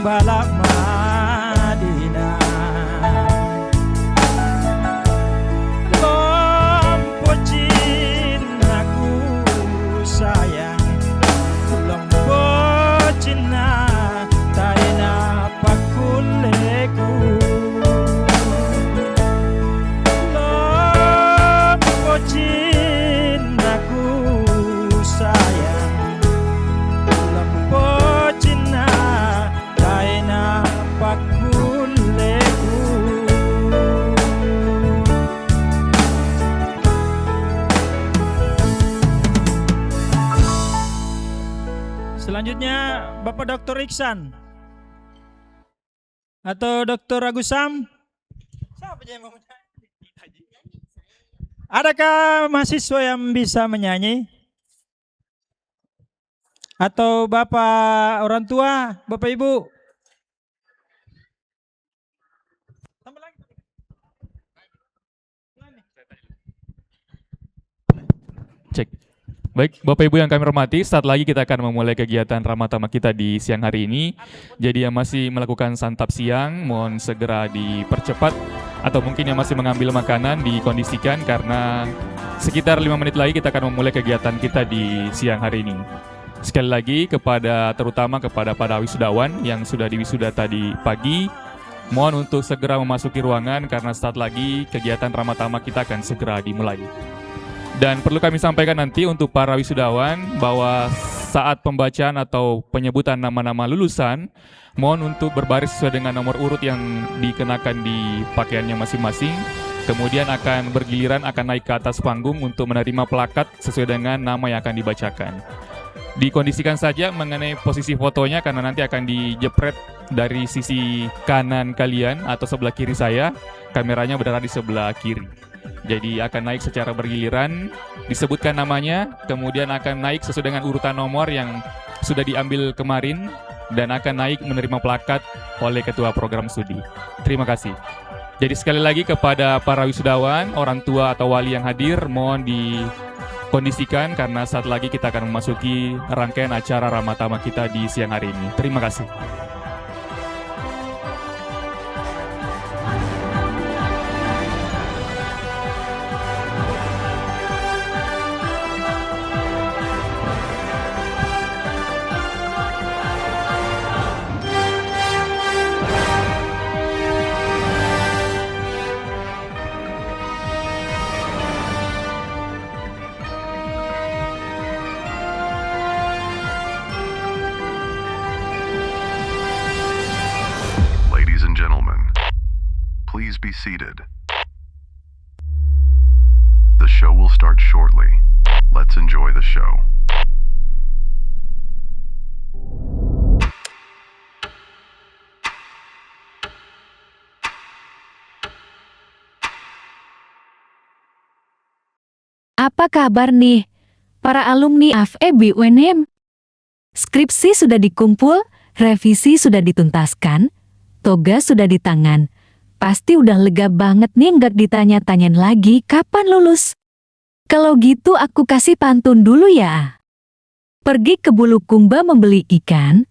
balak Madinah. Lompo cintaku sayang, lompo cinta taina pakuleku. Lompo cintaku sayang, lompo cinta taina pakuleku. Selanjutnya Bapak Dr. Iksan atau Dr. Agusam. Siapa yang mau menyanyi? Adakah mahasiswa yang bisa menyanyi? Atau Bapak orang tua, Bapak Ibu? Tambah lagi. Cek. Baik, Bapak Ibu yang kami hormati, saat lagi kita akan memulai kegiatan Ramatama kita di siang hari ini. Jadi yang masih melakukan santap siang, mohon segera dipercepat. Atau mungkin yang masih mengambil makanan, dikondisikan karena sekitar 5 menit lagi kita akan memulai kegiatan kita di siang hari ini. Sekali lagi terutama kepada para wisudawan yang sudah diwisuda tadi pagi, mohon untuk segera memasuki ruangan karena saat lagi kegiatan Ramatama kita akan segera dimulai. Dan perlu kami sampaikan nanti untuk para wisudawan bahwa saat pembacaan atau penyebutan nama-nama lulusan, mohon untuk berbaris sesuai dengan nomor urut yang dikenakan di pakaiannya masing-masing. Kemudian akan bergiliran akan naik ke atas panggung untuk menerima plakat sesuai dengan nama yang akan dibacakan. Dikondisikan saja mengenai posisi fotonya karena nanti akan dijepret dari sisi kanan kalian atau sebelah kiri saya. Kameranya berada di sebelah kiri. Jadi akan naik secara bergiliran, disebutkan namanya, kemudian akan naik sesuai dengan urutan nomor yang sudah diambil kemarin dan akan naik menerima plakat oleh Ketua Program Studi. Terima kasih. Jadi sekali lagi kepada para wisudawan, orang tua atau wali yang hadir, mohon dikondisikan karena saat lagi kita akan memasuki rangkaian acara Ramatama kita di siang hari ini. Terima kasih. Ladies and gentlemen, please be seated. The show will start shortly. Let's enjoy the show. Apa kabar nih, para alumni FEB UNM? Skripsi sudah dikumpul, revisi sudah dituntaskan, toga sudah di tangan. Pasti udah lega banget nih nggak ditanya-tanyain lagi kapan lulus. Kalau gitu aku kasih pantun dulu ya. Pergi ke Bulukumba membeli ikan,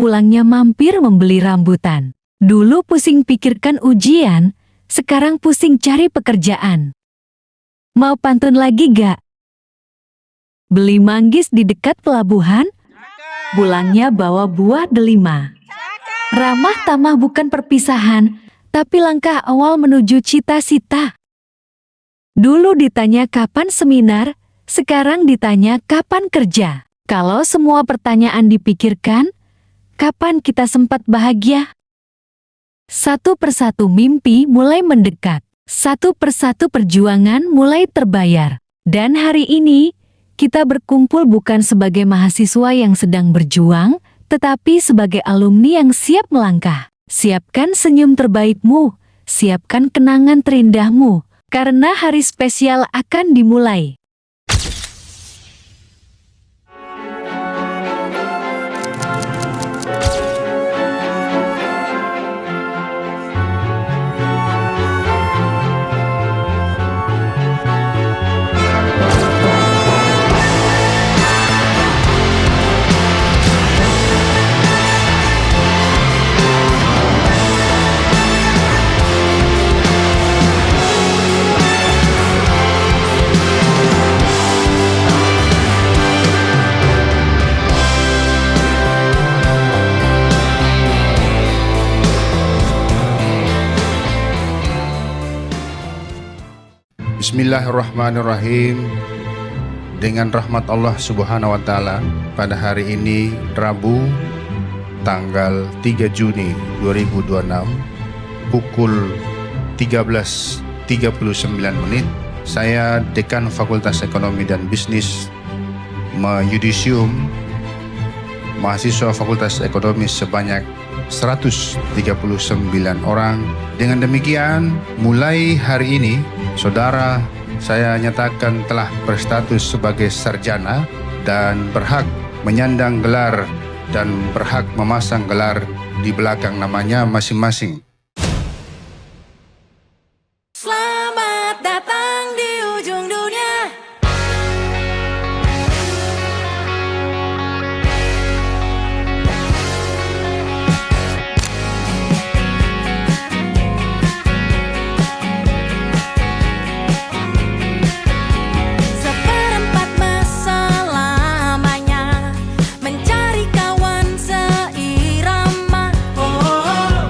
pulangnya mampir membeli rambutan. Dulu pusing pikirkan ujian, sekarang pusing cari pekerjaan. Mau pantun lagi gak? Beli manggis di dekat pelabuhan, pulangnya bawa buah delima. Ramah tamah bukan perpisahan, tapi langkah awal menuju cita-cita. Dulu ditanya kapan seminar, sekarang ditanya kapan kerja. Kalau semua pertanyaan dipikirkan, kapan kita sempat bahagia? Satu persatu mimpi mulai mendekat. Satu persatu perjuangan mulai terbayar. Dan hari ini, kita berkumpul bukan sebagai mahasiswa yang sedang berjuang, tetapi sebagai alumni yang siap melangkah. Siapkan senyum terbaikmu, siapkan kenangan terindahmu, karena hari spesial akan dimulai. Bismillahirrahmanirrahim. Dengan rahmat Allah Subhanahu wa taala, pada hari ini Rabu tanggal 3 Juni 2026 pukul 13.39 saya Dekan Fakultas Ekonomi dan Bisnis menyudisium mahasiswa Fakultas Ekonomi sebanyak 139 orang. Dengan demikian, mulai hari ini, saudara saya nyatakan telah berstatus sebagai sarjana dan berhak menyandang gelar dan berhak memasang gelar di belakang namanya masing-masing. Selamat datang di ujung dunia. Seperempat masa lamanya mencari kawan seirama. Oh,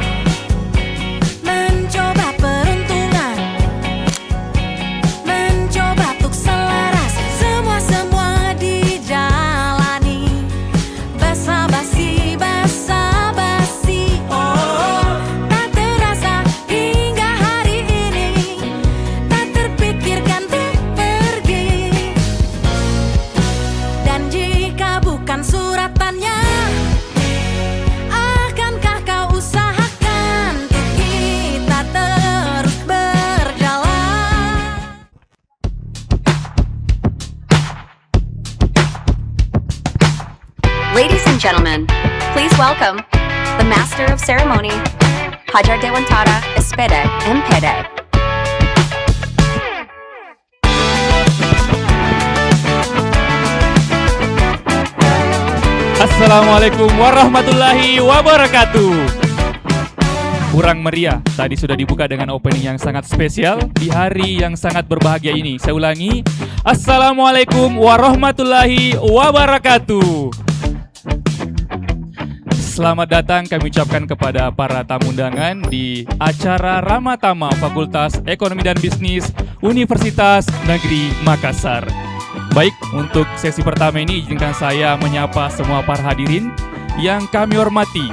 mencoba peruntungan, mencoba untuk selaras. Semua dijalani. Basa-basi, basa-basi. Oh, tak terasa hingga hari ini, tak terpikirkan untuk pergi. Dan jika bukan suratannya, akankah kau usahakan untuk kita terus berjalan? Ladies and gentlemen, please welcome the Master of Ceremony, Hajar Dewantara Espede MPD. Assalamualaikum warahmatullahi wabarakatuh. Kurang meriah, tadi sudah dibuka dengan opening yang sangat spesial di hari yang sangat berbahagia ini. Saya ulangi, Assalamualaikum warahmatullahi wabarakatuh. Selamat datang kami ucapkan kepada para tamu undangan di acara Ramatama Fakultas Ekonomi dan Bisnis Universitas Negeri Makassar. Baik, untuk sesi pertama ini izinkan saya menyapa semua para hadirin yang kami hormati.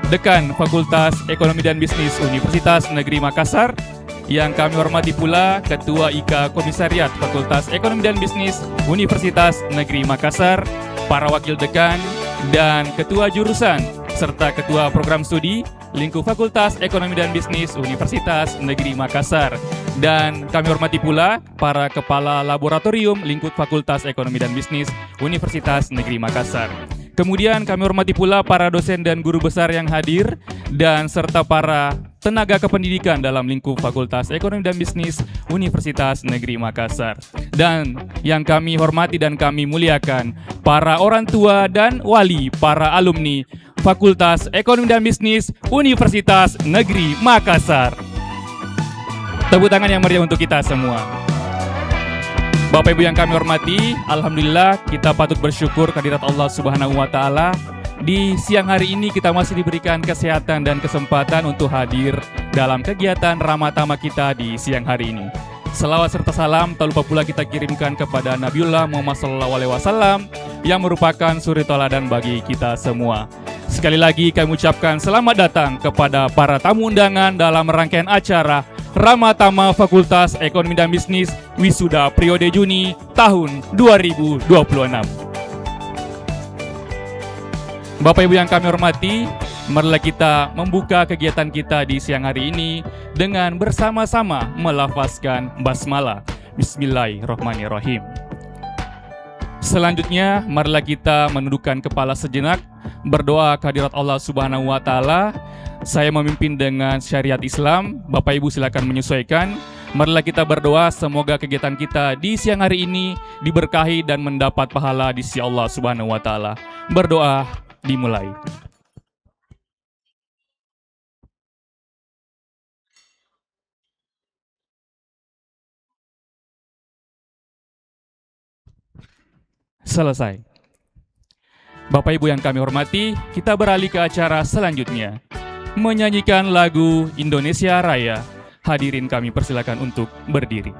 Dekan Fakultas Ekonomi dan Bisnis Universitas Negeri Makassar, yang kami hormati pula Ketua IKA Komisariat Fakultas Ekonomi dan Bisnis Universitas Negeri Makassar, para wakil dekan dan ketua jurusan serta ketua program studi lingkup Fakultas Ekonomi dan Bisnis Universitas Negeri Makassar. Dan kami hormati pula para kepala laboratorium lingkup Fakultas Ekonomi dan Bisnis Universitas Negeri Makassar. Kemudian kami hormati pula para dosen dan guru besar yang hadir dan serta para tenaga kependidikan dalam lingkup Fakultas Ekonomi dan Bisnis Universitas Negeri Makassar. Dan yang kami hormati dan kami muliakan para orang tua dan wali para alumni Fakultas Ekonomi dan Bisnis Universitas Negeri Makassar. Tepuk tangan yang meriah untuk kita semua. Bapak Ibu yang kami hormati, alhamdulillah kita patut bersyukur kehadirat Allah Subhanahu wa taala. Di siang hari ini kita masih diberikan kesehatan dan kesempatan untuk hadir dalam kegiatan Ramatama kita di siang hari ini. Selawat serta salam tak lupa pula kita kirimkan kepada Nabiullah Muhammad SAW yang merupakan suri toladan bagi kita semua. Sekali lagi kami ucapkan selamat datang kepada para tamu undangan dalam rangkaian acara Ramatama Fakultas Ekonomi dan Bisnis Wisuda periode Juni tahun 2026. Bapak Ibu yang kami hormati, marilah kita membuka kegiatan kita di siang hari ini dengan bersama-sama melafazkan basmalah. Bismillahirrahmanirrahim. Selanjutnya, marilah kita menundukkan kepala sejenak, berdoa kehadirat Allah Subhanahu wa taala. Saya memimpin dengan syariat Islam. Bapak Ibu silakan menyesuaikan. Marilah kita berdoa semoga kegiatan kita di siang hari ini diberkahi dan mendapat pahala di sisi Allah Subhanahu wa taala. Berdoa dimulai. Selesai. Bapak Ibu yang kami hormati, kita beralih ke acara selanjutnya. Menyanyikan lagu Indonesia Raya. Hadirin kami persilakan untuk berdiri.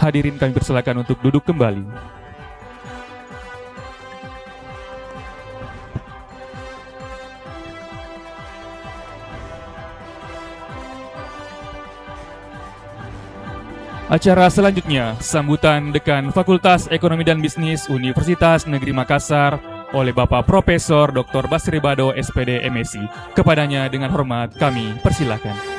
hadirin kami persilakan untuk duduk kembali. Acara selanjutnya, sambutan Dekan Fakultas Ekonomi dan Bisnis Universitas Negeri Makassar oleh Bapak Profesor Dr. Basri Bado, SPD MSc. Kepadanya dengan hormat kami persilakan.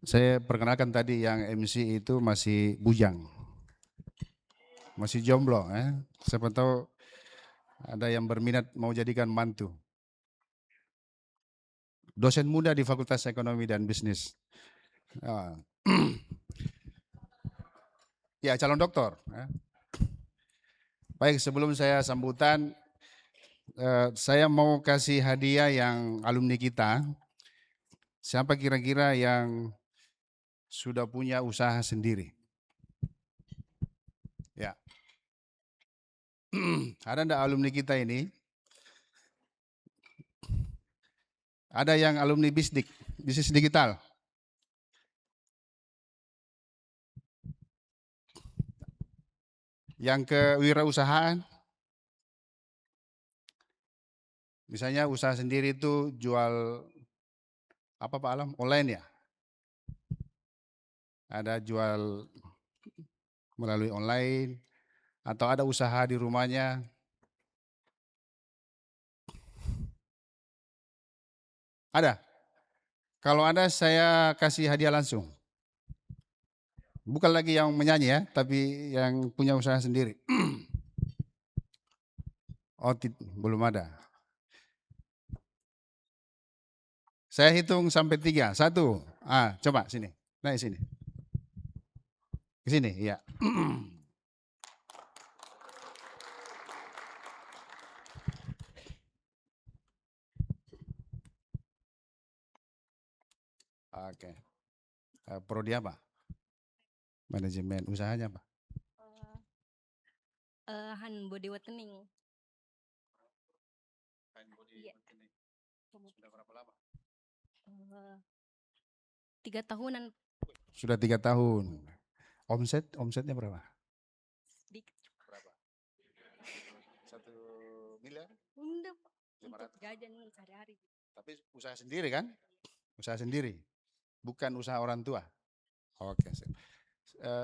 Saya perkenalkan tadi yang MC itu masih bujang, masih jomblo. Siapa tahu ada yang berminat mau jadikan mantu. Dosen muda di Fakultas Ekonomi dan Bisnis. Ya, calon doktor. Baik, sebelum saya sambutan, saya mau kasih hadiah yang alumni kita. Siapa kira-kira yang sudah punya usaha sendiri? Ya. Ada enggak alumni kita ini? Ada yang alumni BISDIK, bisnis digital? Yang kewirausahaan? Misalnya usaha sendiri itu jual apa Pak Alam? Online ya? Ada jual melalui online atau ada usaha di rumahnya? Ada? Kalau ada saya kasih hadiah langsung. Bukan lagi yang menyanyi ya, tapi yang punya usaha sendiri. Oh, belum ada. Saya hitung sampai 3. 1. Coba sini. Naik sini. Ke sini, iya. Oke. Prodi apa? Manajemen. Usahanya apa? Han body whitening. Iya. Sudah berapa lama? 3 tahunan. Sudah 3 tahun. Omsetnya berapa? Sedikit. Berapa? 1 miliar? Untuk 500. jajan sehari-hari. Tapi usaha sendiri kan? Usaha sendiri. Bukan usaha orang tua. Oke.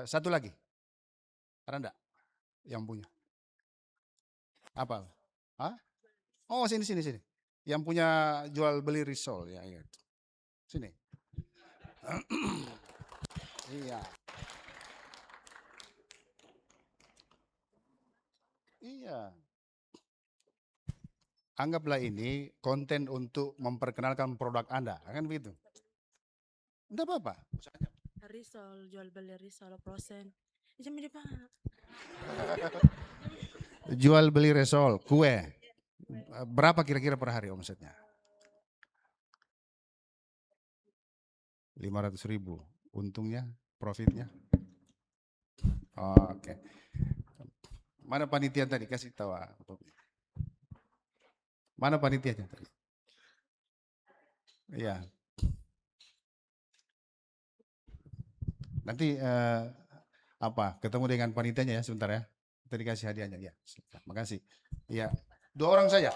Satu lagi. Ada enggak yang punya? Apa? Oh, sini. Yang punya jual beli risol ya, ingat. Sini. Iya. Iya. Anggaplah ini konten untuk memperkenalkan produk Anda, kan begitu? Enggak apa-apa. Usahanya. Risol, jual beli risol, prosen. Jam ini Pak. Jual beli risol, kue. Berapa kira-kira per hari omsetnya? 500.000. Untungnya, profitnya? Oke. Mana panitia tadi? Kasih tahu. Mana panitianya tadi? Iya. Nanti ketemu dengan panitianya ya sebentar ya. Kita dikasih hadiahnya ya. Terima kasih. Iya. 2 orang saja.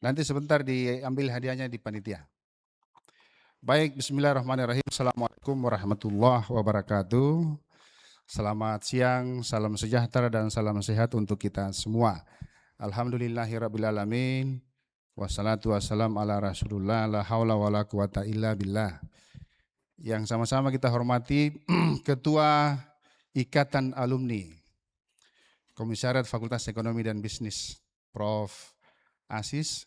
Nanti sebentar diambil hadiahnya di panitia. Baik, bismillahirrahmanirrahim. Assalamualaikum warahmatullahi wabarakatuh. Selamat siang, salam sejahtera dan salam sehat untuk kita semua. Alhamdulillahirrabbilalamin. Wassalatu wassalam ala rasulullah la hawla wa la quwata illa billah. Yang sama-sama kita hormati Ketua Ikatan Alumni Komisariat Fakultas Ekonomi dan Bisnis, Prof. Asis,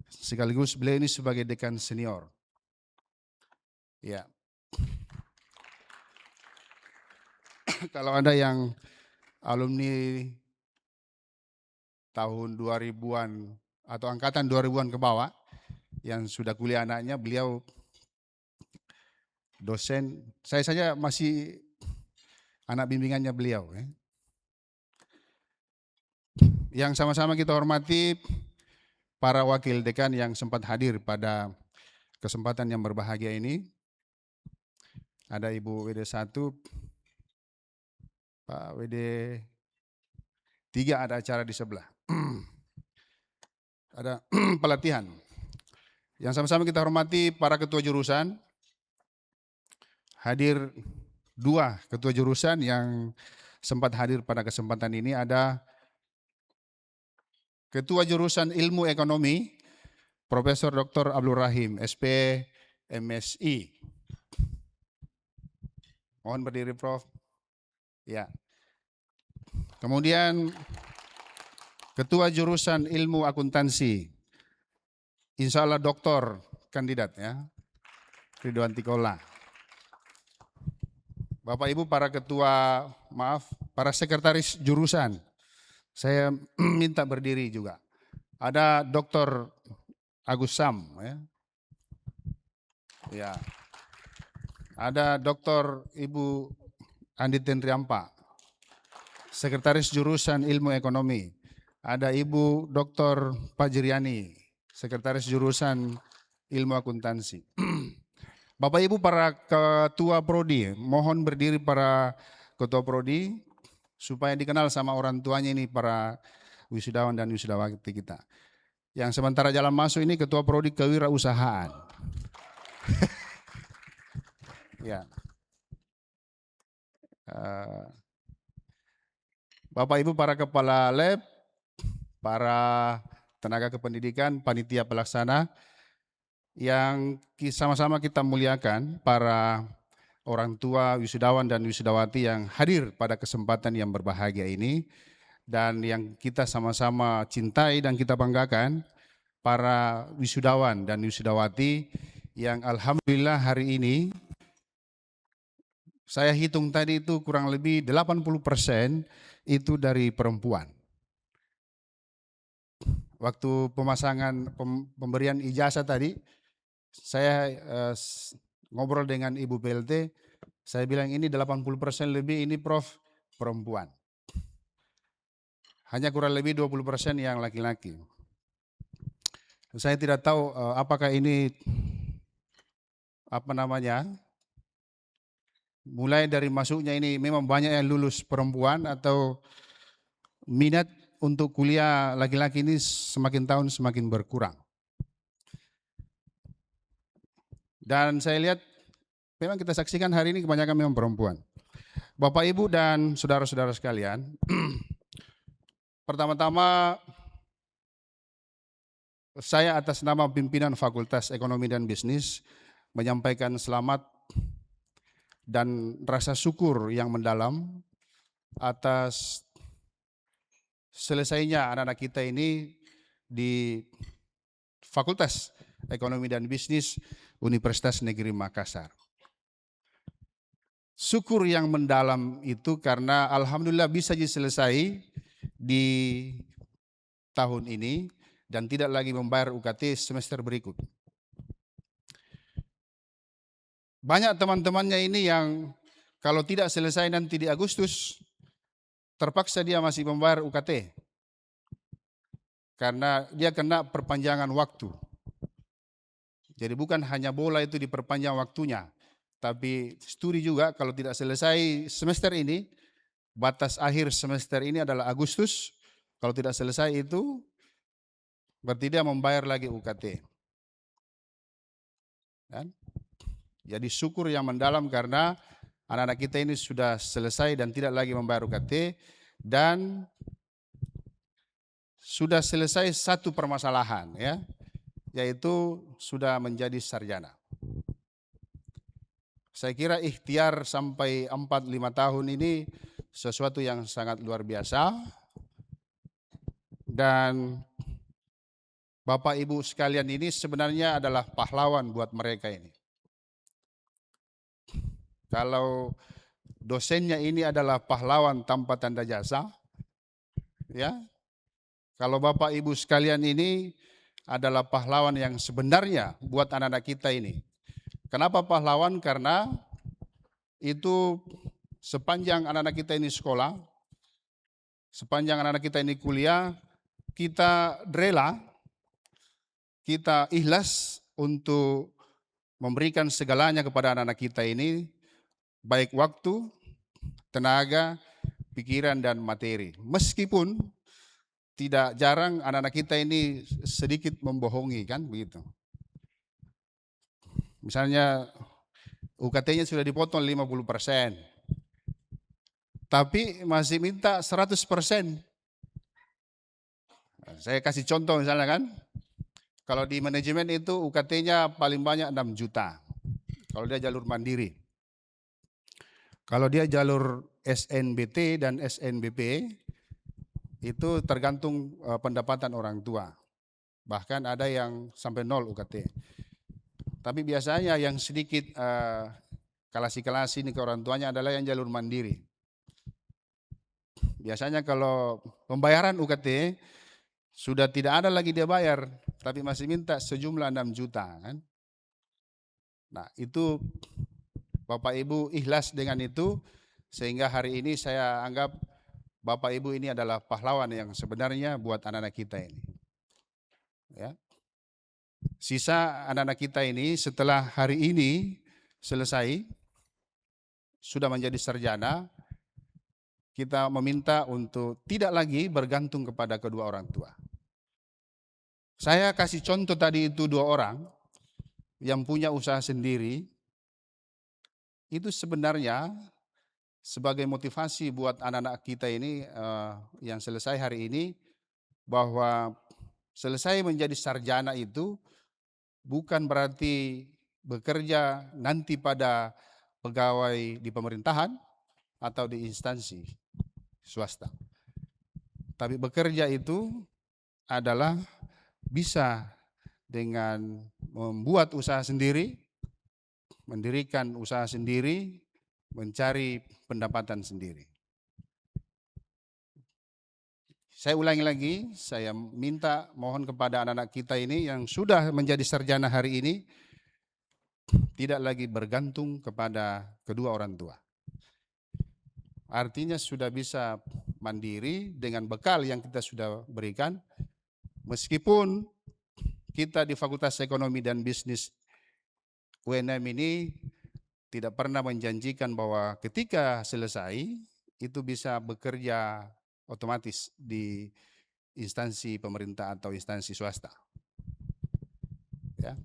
sekaligus beliau ini sebagai dekan senior. Ya. Kalau ada yang alumni tahun 2000-an atau angkatan 2000-an ke bawah yang sudah kuliah anaknya, beliau dosen, saya saja masih anak bimbingannya beliau. Yang sama-sama kita hormati para wakil dekan yang sempat hadir pada kesempatan yang berbahagia ini. Ada Ibu WD1, Pak WD3 ada acara di sebelah. Ada pelatihan. Yang sama-sama kita hormati para ketua jurusan. Hadir 2 ketua jurusan yang sempat hadir pada kesempatan ini. Ada Ketua Jurusan Ilmu Ekonomi, Profesor Dr. Abdul Rahim, SP MSI. Mohon berdiri, Prof. Ya. Kemudian Ketua Jurusan Ilmu Akuntansi, insya Allah doktor kandidat ya, Ridwan Tikola. Bapak Ibu para ketua, para sekretaris jurusan, saya minta berdiri juga. Ada Dr. Agus Sam, ya. Ya. Ada Dr. Ibu Andi Tenriampa, Sekretaris Jurusan Ilmu Ekonomi. Ada Ibu Dr. Pajriani, Sekretaris Jurusan Ilmu Akuntansi. Bapak Ibu para ketua prodi, mohon berdiri para ketua prodi supaya dikenal sama orang tuanya ini para wisudawan dan wisudawati kita. Yang sementara jalan masuk ini ketua prodi kewirausahaan. Ya. Bapak Ibu para kepala lab, para tenaga kependidikan, panitia pelaksana, yang sama-sama kita muliakan para orang tua wisudawan dan wisudawati yang hadir pada kesempatan yang berbahagia ini, dan yang kita sama-sama cintai dan kita banggakan, para wisudawan dan wisudawati yang alhamdulillah hari ini saya hitung tadi itu kurang lebih 80% itu dari perempuan. Waktu pemberian ijazah tadi, saya ngobrol dengan Ibu PLT, saya bilang ini 80% lebih ini Prof perempuan. Hanya kurang lebih 20% yang laki-laki. Saya tidak tahu apakah ini mulai dari masuknya ini memang banyak yang lulus perempuan atau minat untuk kuliah laki-laki ini semakin tahun semakin berkurang. Dan saya lihat memang kita saksikan hari ini kebanyakan memang perempuan. Bapak Ibu dan saudara-saudara sekalian, pertama-tama saya atas nama pimpinan Fakultas Ekonomi dan Bisnis menyampaikan selamat dan rasa syukur yang mendalam atas selesainya anak-anak kita ini di Fakultas Ekonomi dan Bisnis Universitas Negeri Makassar. Syukur yang mendalam itu karena alhamdulillah bisa selesai di tahun ini dan tidak lagi membayar UKT semester berikut. Banyak teman-temannya ini yang kalau tidak selesai nanti di Agustus, terpaksa dia masih membayar UKT. Karena dia kena perpanjangan waktu. Jadi bukan hanya bola itu diperpanjang waktunya, tapi studi juga kalau tidak selesai semester ini, batas akhir semester ini adalah Agustus. Kalau tidak selesai itu, berarti dia membayar lagi UKT. Kan? Jadi syukur yang mendalam karena anak-anak kita ini sudah selesai dan tidak lagi membayar UKT, dan sudah selesai satu permasalahan, ya, yaitu sudah menjadi sarjana. Saya kira ikhtiar sampai 4-5 tahun ini sesuatu yang sangat luar biasa, dan Bapak Ibu sekalian ini sebenarnya adalah pahlawan buat mereka ini. Kalau dosennya ini adalah pahlawan tanpa tanda jasa, ya. Kalau Bapak Ibu sekalian ini adalah pahlawan yang sebenarnya buat anak-anak kita ini. Kenapa pahlawan? Karena itu sepanjang anak-anak kita ini sekolah, sepanjang anak-anak kita ini kuliah, kita rela, kita ikhlas untuk memberikan segalanya kepada anak-anak kita ini, baik waktu, tenaga, pikiran, dan materi. Meskipun tidak jarang anak-anak kita ini sedikit membohongi, kan begitu. Misalnya UKT-nya sudah dipotong 50%, tapi masih minta 100%. Saya kasih contoh misalnya kan, kalau di manajemen itu UKT-nya paling banyak 6 juta, kalau dia jalur mandiri. Kalau dia jalur SNBT dan SNBP, itu tergantung pendapatan orang tua. Bahkan ada yang sampai 0 UKT. Tapi biasanya yang sedikit kalasi-kalasi ini ke orang tuanya adalah yang jalur mandiri. Biasanya kalau pembayaran UKT sudah tidak ada lagi dia bayar, tapi masih minta sejumlah 6 juta kan. Nah, itu Bapak Ibu ikhlas dengan itu, sehingga hari ini saya anggap Bapak Ibu ini adalah pahlawan yang sebenarnya buat anak-anak kita ini. Ya. Sisa anak-anak kita ini setelah hari ini selesai, sudah menjadi sarjana, kita meminta untuk tidak lagi bergantung kepada kedua orang tua. Saya kasih contoh tadi itu 2 orang yang punya usaha sendiri, itu sebenarnya sebagai motivasi buat anak-anak kita ini yang selesai hari ini, bahwa selesai menjadi sarjana itu bukan berarti bekerja nanti pada pegawai di pemerintahan atau di instansi swasta. Tapi bekerja itu adalah bisa dengan membuat usaha sendiri, mendirikan usaha sendiri, mencari pendapatan sendiri. Saya ulangi lagi, saya minta mohon kepada anak-anak kita ini yang sudah menjadi sarjana hari ini, tidak lagi bergantung kepada kedua orang tua. Artinya sudah bisa mandiri dengan bekal yang kita sudah berikan, meskipun kita di Fakultas Ekonomi dan Bisnis UNM ini tidak pernah menjanjikan bahwa ketika selesai itu bisa bekerja otomatis di instansi pemerintah atau instansi swasta. Ya.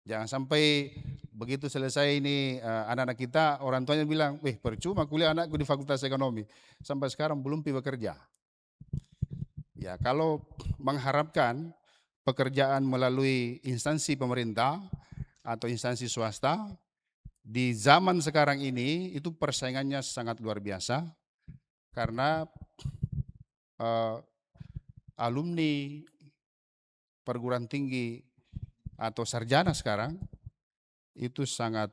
Jangan sampai begitu selesai ini anak-anak kita, orang tuanya bilang, percuma kuliah anakku di Fakultas Ekonomi, sampai sekarang belum pi bekerja. Ya, kalau mengharapkan pekerjaan melalui instansi pemerintah atau instansi swasta, di zaman sekarang ini itu persaingannya sangat luar biasa, karena alumni perguruan tinggi atau sarjana sekarang itu sangat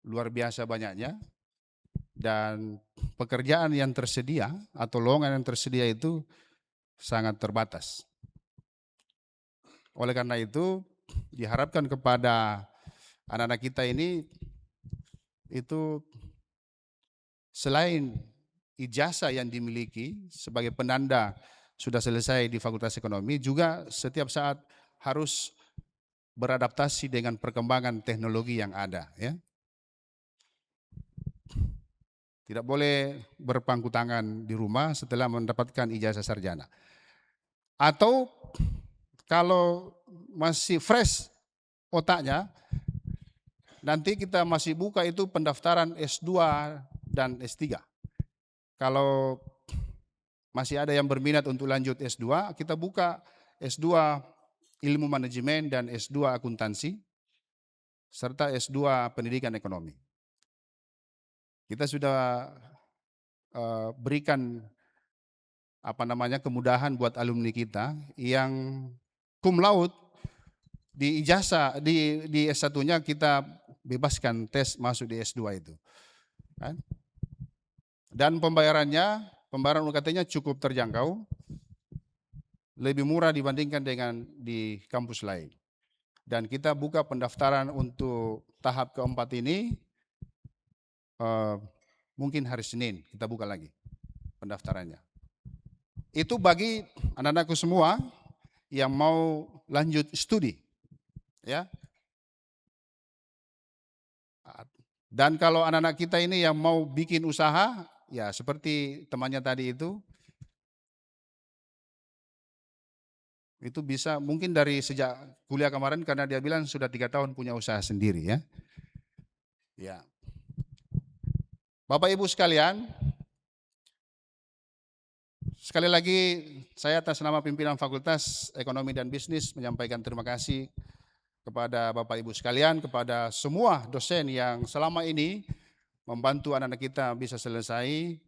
luar biasa banyaknya, dan pekerjaan yang tersedia atau lowongan yang tersedia itu sangat terbatas. Oleh karena itu diharapkan kepada anak-anak kita ini itu selain ijazah yang dimiliki sebagai penanda sudah selesai di Fakultas Ekonomi, juga setiap saat harus beradaptasi dengan perkembangan teknologi yang ada. Ya. Tidak boleh berpangku tangan di rumah setelah mendapatkan ijazah sarjana. Atau kalau masih fresh otaknya, nanti kita masih buka itu pendaftaran S2 dan S3. Kalau masih ada yang berminat untuk lanjut S2, kita buka S2 Ilmu Manajemen dan S2 Akuntansi, serta S2 Pendidikan Ekonomi. Kita sudah berikan kemudahan buat alumni kita yang cum laude di ijazah di S1-nya kita bebaskan tes masuk di S2 itu. Kan? Dan pembayaran UKT-nya cukup terjangkau, lebih murah dibandingkan dengan di kampus lain. Dan kita buka pendaftaran untuk tahap keempat ini, mungkin hari Senin kita buka lagi pendaftarannya. Itu bagi anak-anakku semua yang mau lanjut studi, ya. Dan kalau anak-anak kita ini yang mau bikin usaha, ya seperti temannya tadi itu bisa mungkin dari sejak kuliah kemarin, karena dia bilang sudah 3 tahun punya usaha sendiri, ya. Ya. Bapak Ibu sekalian, sekali lagi saya atas nama pimpinan Fakultas Ekonomi dan Bisnis menyampaikan terima kasih kepada Bapak Ibu sekalian, kepada semua dosen yang selama ini membantu anak-anak kita bisa selesai.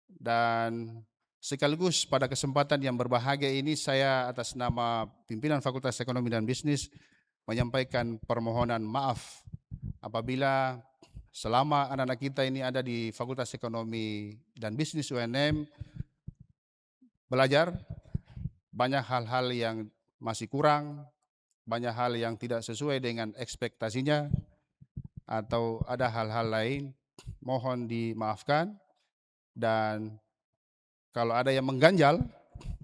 Dan sekaligus pada kesempatan yang berbahagia ini, saya atas nama pimpinan Fakultas Ekonomi dan Bisnis menyampaikan permohonan maaf apabila selama anak-anak kita ini ada di Fakultas Ekonomi dan Bisnis UNM belajar, banyak hal-hal yang masih kurang, banyak hal yang tidak sesuai dengan ekspektasinya, atau ada hal-hal lain, mohon dimaafkan. Dan kalau ada yang mengganjal,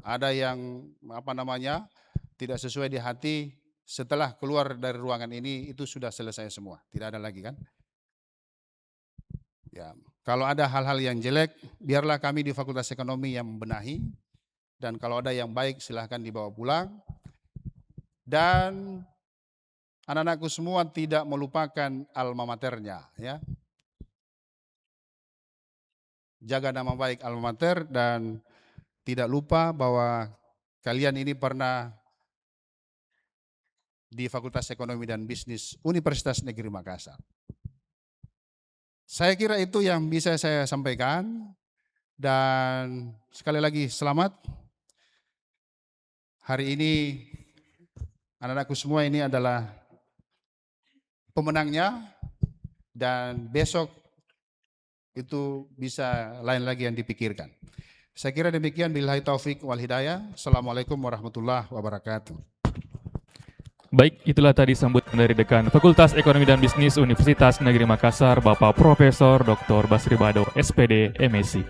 ada yang tidak sesuai di hati, setelah keluar dari ruangan ini itu sudah selesai semua, tidak ada lagi, kan? Ya, kalau ada hal-hal yang jelek, biarlah kami di Fakultas Ekonomi yang membenahi, dan kalau ada yang baik silahkan dibawa pulang. Dan anak-anakku semua tidak melupakan alma maternya, ya. Jaga nama baik alma mater dan tidak lupa bahwa kalian ini pernah di Fakultas Ekonomi dan Bisnis Universitas Negeri Makassar. Saya kira itu yang bisa saya sampaikan, dan sekali lagi selamat. Hari ini anak-anakku semua ini adalah pemenangnya, dan besok itu bisa lain lagi yang dipikirkan. Saya kira demikian, billahi taufik wal hidayah. Assalamualaikum warahmatullahi wabarakatuh. Baik, itulah tadi sambutan dari Dekan Fakultas Ekonomi dan Bisnis Universitas Negeri Makassar, Bapak Profesor Dr. Basri Bado, SPD, MSc.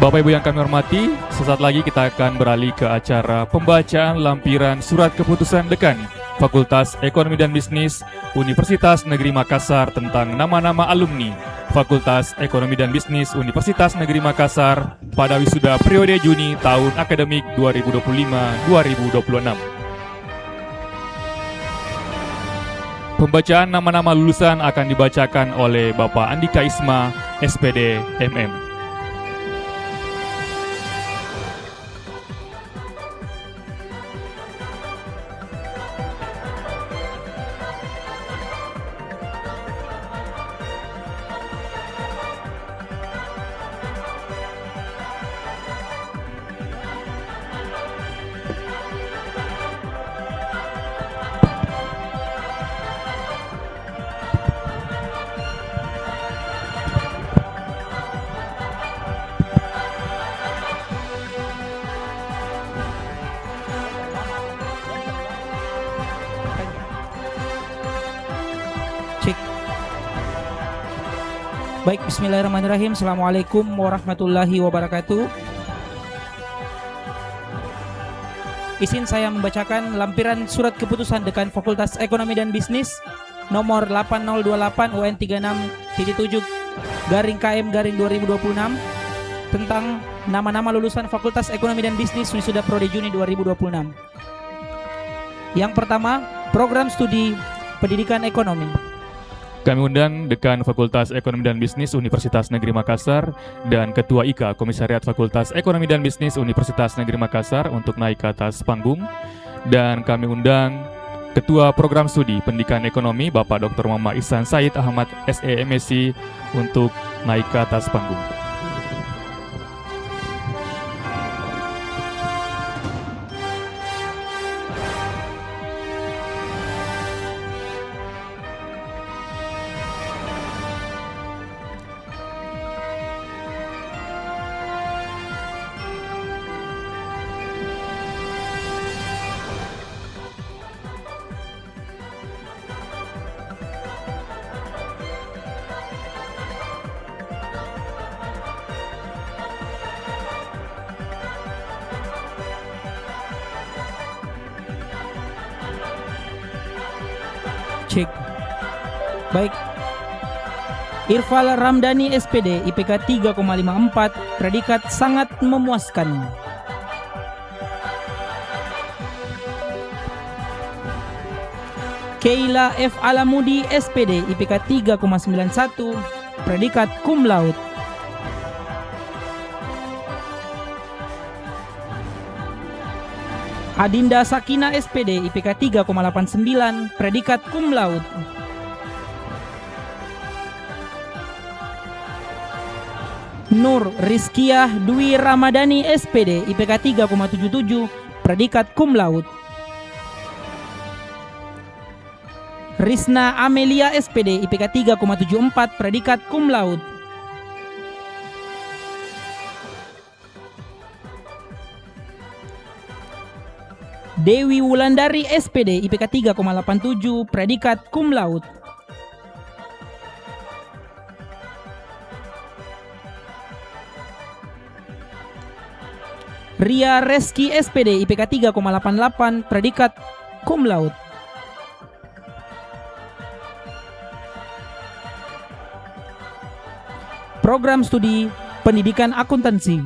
Bapak Ibu yang kami hormati, sesaat lagi kita akan beralih ke acara pembacaan lampiran surat keputusan Dekan Fakultas Ekonomi dan Bisnis Universitas Negeri Makassar tentang nama-nama alumni Fakultas Ekonomi dan Bisnis Universitas Negeri Makassar pada wisuda periode Juni tahun akademik 2025-2026. Pembacaan nama-nama lulusan akan dibacakan oleh Bapak Andika Isma, SPD, MM. Baik, bismillahirrahmanirrahim. Assalamualaikum warahmatullahi wabarakatuh. Izin saya membacakan lampiran surat keputusan Dekan Fakultas Ekonomi dan Bisnis nomor 8028 UN 36-7/KM-2026 tentang nama-nama lulusan Fakultas Ekonomi dan Bisnis wisuda periode Juni 2026. Yang pertama, program studi pendidikan ekonomi. Kami undang Dekan Fakultas Ekonomi dan Bisnis Universitas Negeri Makassar dan Ketua IKA Komisariat Fakultas Ekonomi dan Bisnis Universitas Negeri Makassar untuk naik ke atas panggung. Dan kami undang Ketua Program Studi Pendidikan Ekonomi Bapak Dr. Muhammad Ihsan Said Ahmad SE MSc untuk naik ke atas panggung. Cek. Baik. Irfal Ramdhani SPD IPK 3,54, predikat sangat memuaskan. Keila F. Alamudi SPD IPK 3,91, predikat cum laude. Adinda Sakina SPD IPK 3,89, predikat cum laude. Nur Rizkiah Dwi Ramadhani SPD IPK 3,77, predikat cum laude. Risna Amelia SPD IPK 3,74, predikat cum laude. Dewi Wulandari SPD IPK 3,87, predikat cum laude. Ria Reski SPD IPK 3,88, predikat cum laude. Program Studi Pendidikan Akuntansi.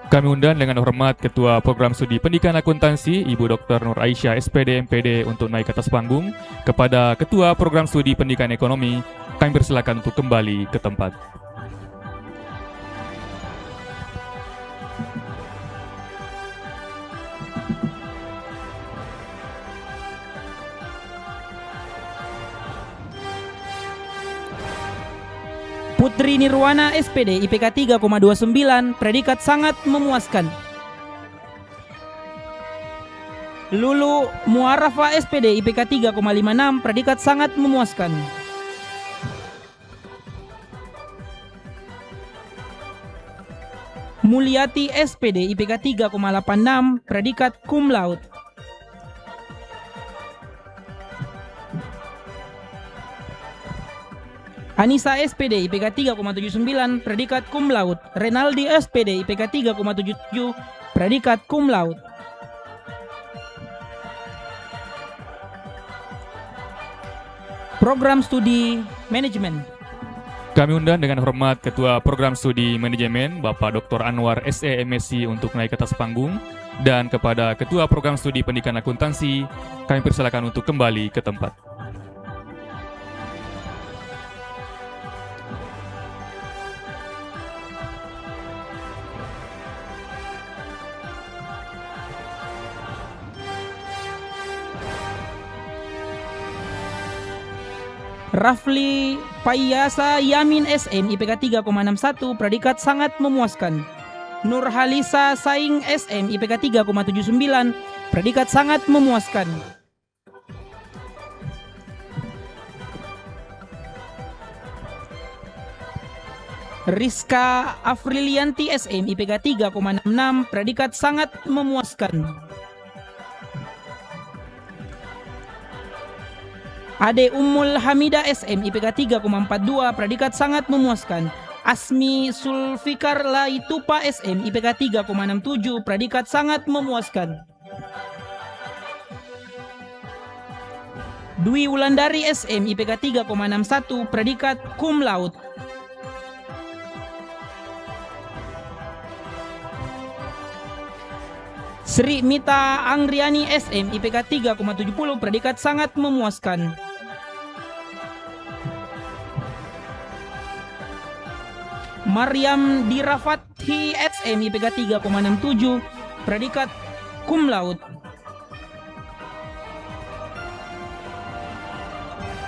Kami undang dengan hormat Ketua Program Studi Pendidikan Akuntansi Ibu Dr. Nur Aisyah SPD MPD untuk naik ke atas panggung. Kepada Ketua Program Studi Pendidikan Ekonomi, kami persilakan untuk kembali ke tempat. Putri Nirwana SPD IPK 3,29, predikat sangat memuaskan. Lulu Muarafa SPD IPK 3,56, predikat sangat memuaskan. Mulyati SPD IPK 3,86, predikat cum laude. Anissa SPD IPK 3,79, predikat cum laude. Renaldi SPD IPK 3,77, predikat cum laude. Program Studi Manajemen. Kami undang dengan hormat Ketua Program Studi Manajemen Bapak Dr. Anwar SE MSc untuk naik ke atas panggung. Dan kepada Ketua Program Studi Pendidikan Akuntansi, kami persilakan untuk kembali ke tempat. Rafli Payyasa Yamin SN IPK 3,61, predikat sangat memuaskan. Nurhalisa Saing SM IPK 3,79, predikat sangat memuaskan. Rizka Afrilianti SM IPK 3,66, predikat sangat memuaskan. Ade Ummul Hamidah SM IPK 3,42, predikat sangat memuaskan. Asmi Sulfikar Laitupa SM IPK 3,67, predikat sangat memuaskan. Dwi Wulandari SM IPK 3,61, predikat cum laude. Sri Mita Angriani SM IPK 3,70, predikat sangat memuaskan. Maryam Dirafathi SM IPK 3,67 predikat cum laude.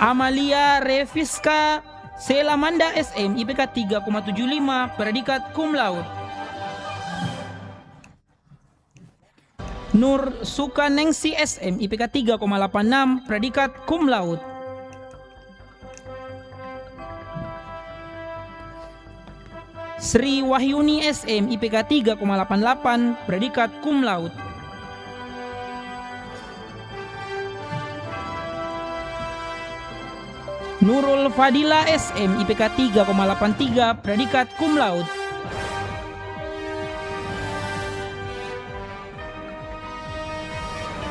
Amalia Reviska Selamanda SM IPK 3,75 predikat cum laude. Nur Sukanengsi SM IPK 3,86 predikat cum laude. Sri Wahyuni SM IPK 3,88 predikat cum laude. Nurul Fadila SM IPK 3,83 predikat cum laude.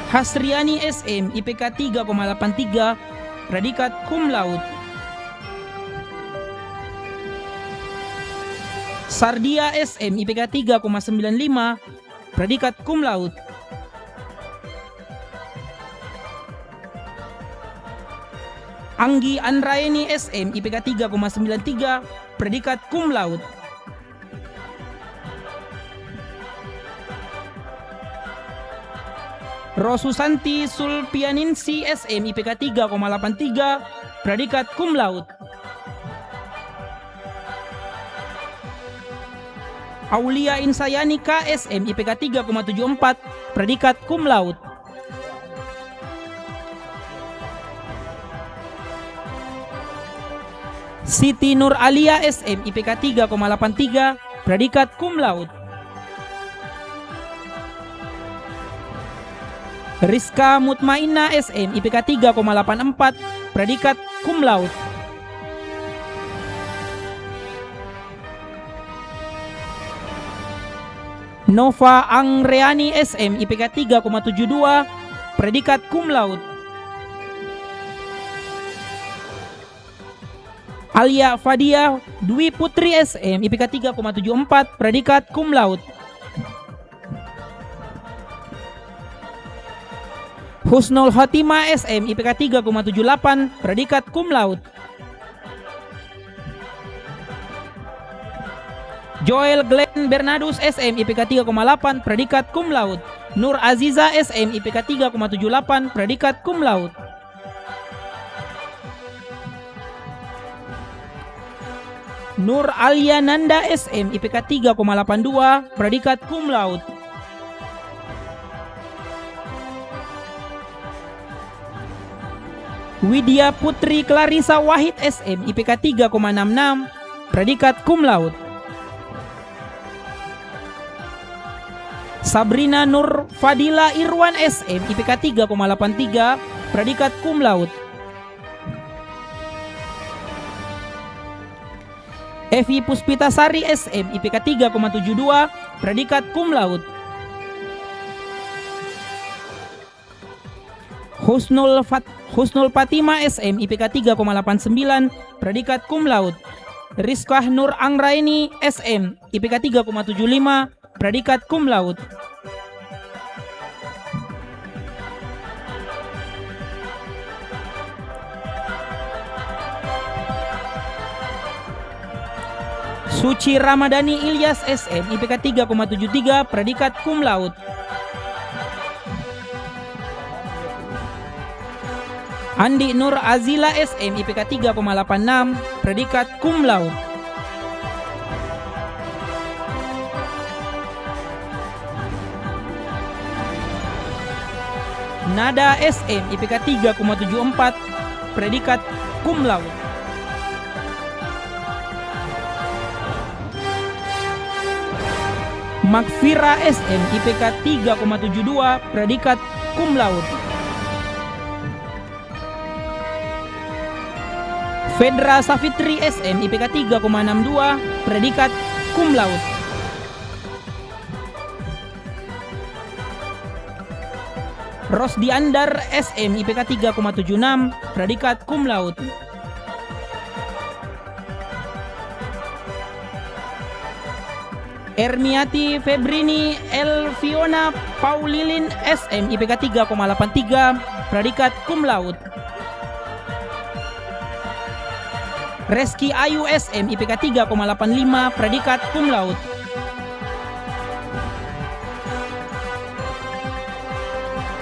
Hasriani SM IPK 3,83 predikat cum laude. Sardia SM IPK 3,95 predikat cum laude. Anggi Andraeni SM IPK 3,93 predikat cum laude. Rosusanti Sulpianinsi SM IPK 3,83 predikat cum laude. Aulia Insayani KSM IPK 3,74 predikat cum laude. Siti Nur Alia SM IPK 3,83 predikat cum laude. Rizka Mutmainna SM IPK 3,84 predikat cum laude. Nova Angreani SM IPK 3,72 predikat cum laude. Alia Fadia Dwi Putri SM IPK 3,74 predikat cum laude. Husnul Khotimah SM IPK 3,78 predikat cum laude. Joel Glenn Bernardus SM IPK 3,8 predikat cum laude. Nur Aziza SM IPK 3,78 predikat cum laude. Nur Aliananda SM IPK 3,82 predikat cum laude. Widya Putri Clarissa Wahid SM IPK 3,66 predikat cum laude. Sabrina Nur Fadila Irwan SM IPK 3,83 predikat cum laude. Evi Puspitasari SM IPK 3,72 predikat cum laude. Husnul Fatima SM IPK 3,89 predikat cum laude. Rizkah Nur Anggraini SM IPK 3,75 predikat cum laude. Suci Ramadhani Ilyas SM IPK 3,73 predikat cum laude. Andi Nur Azila SM IPK 3,86 predikat cum laude. Nada SM IPK 3,74 predikat cum laude. Makfira SM IPK 3,72 predikat cum laude. Fedra Safitri SM IPK 3,62 predikat cum laude. Rosdi Andar SM IPK 3,76 predikat cum laude. Ermiati Febrini Elviona Paulilin SM IPK 3,83 predikat cum laude. Reski Ayu SM IPK 3,85 predikat cum laude.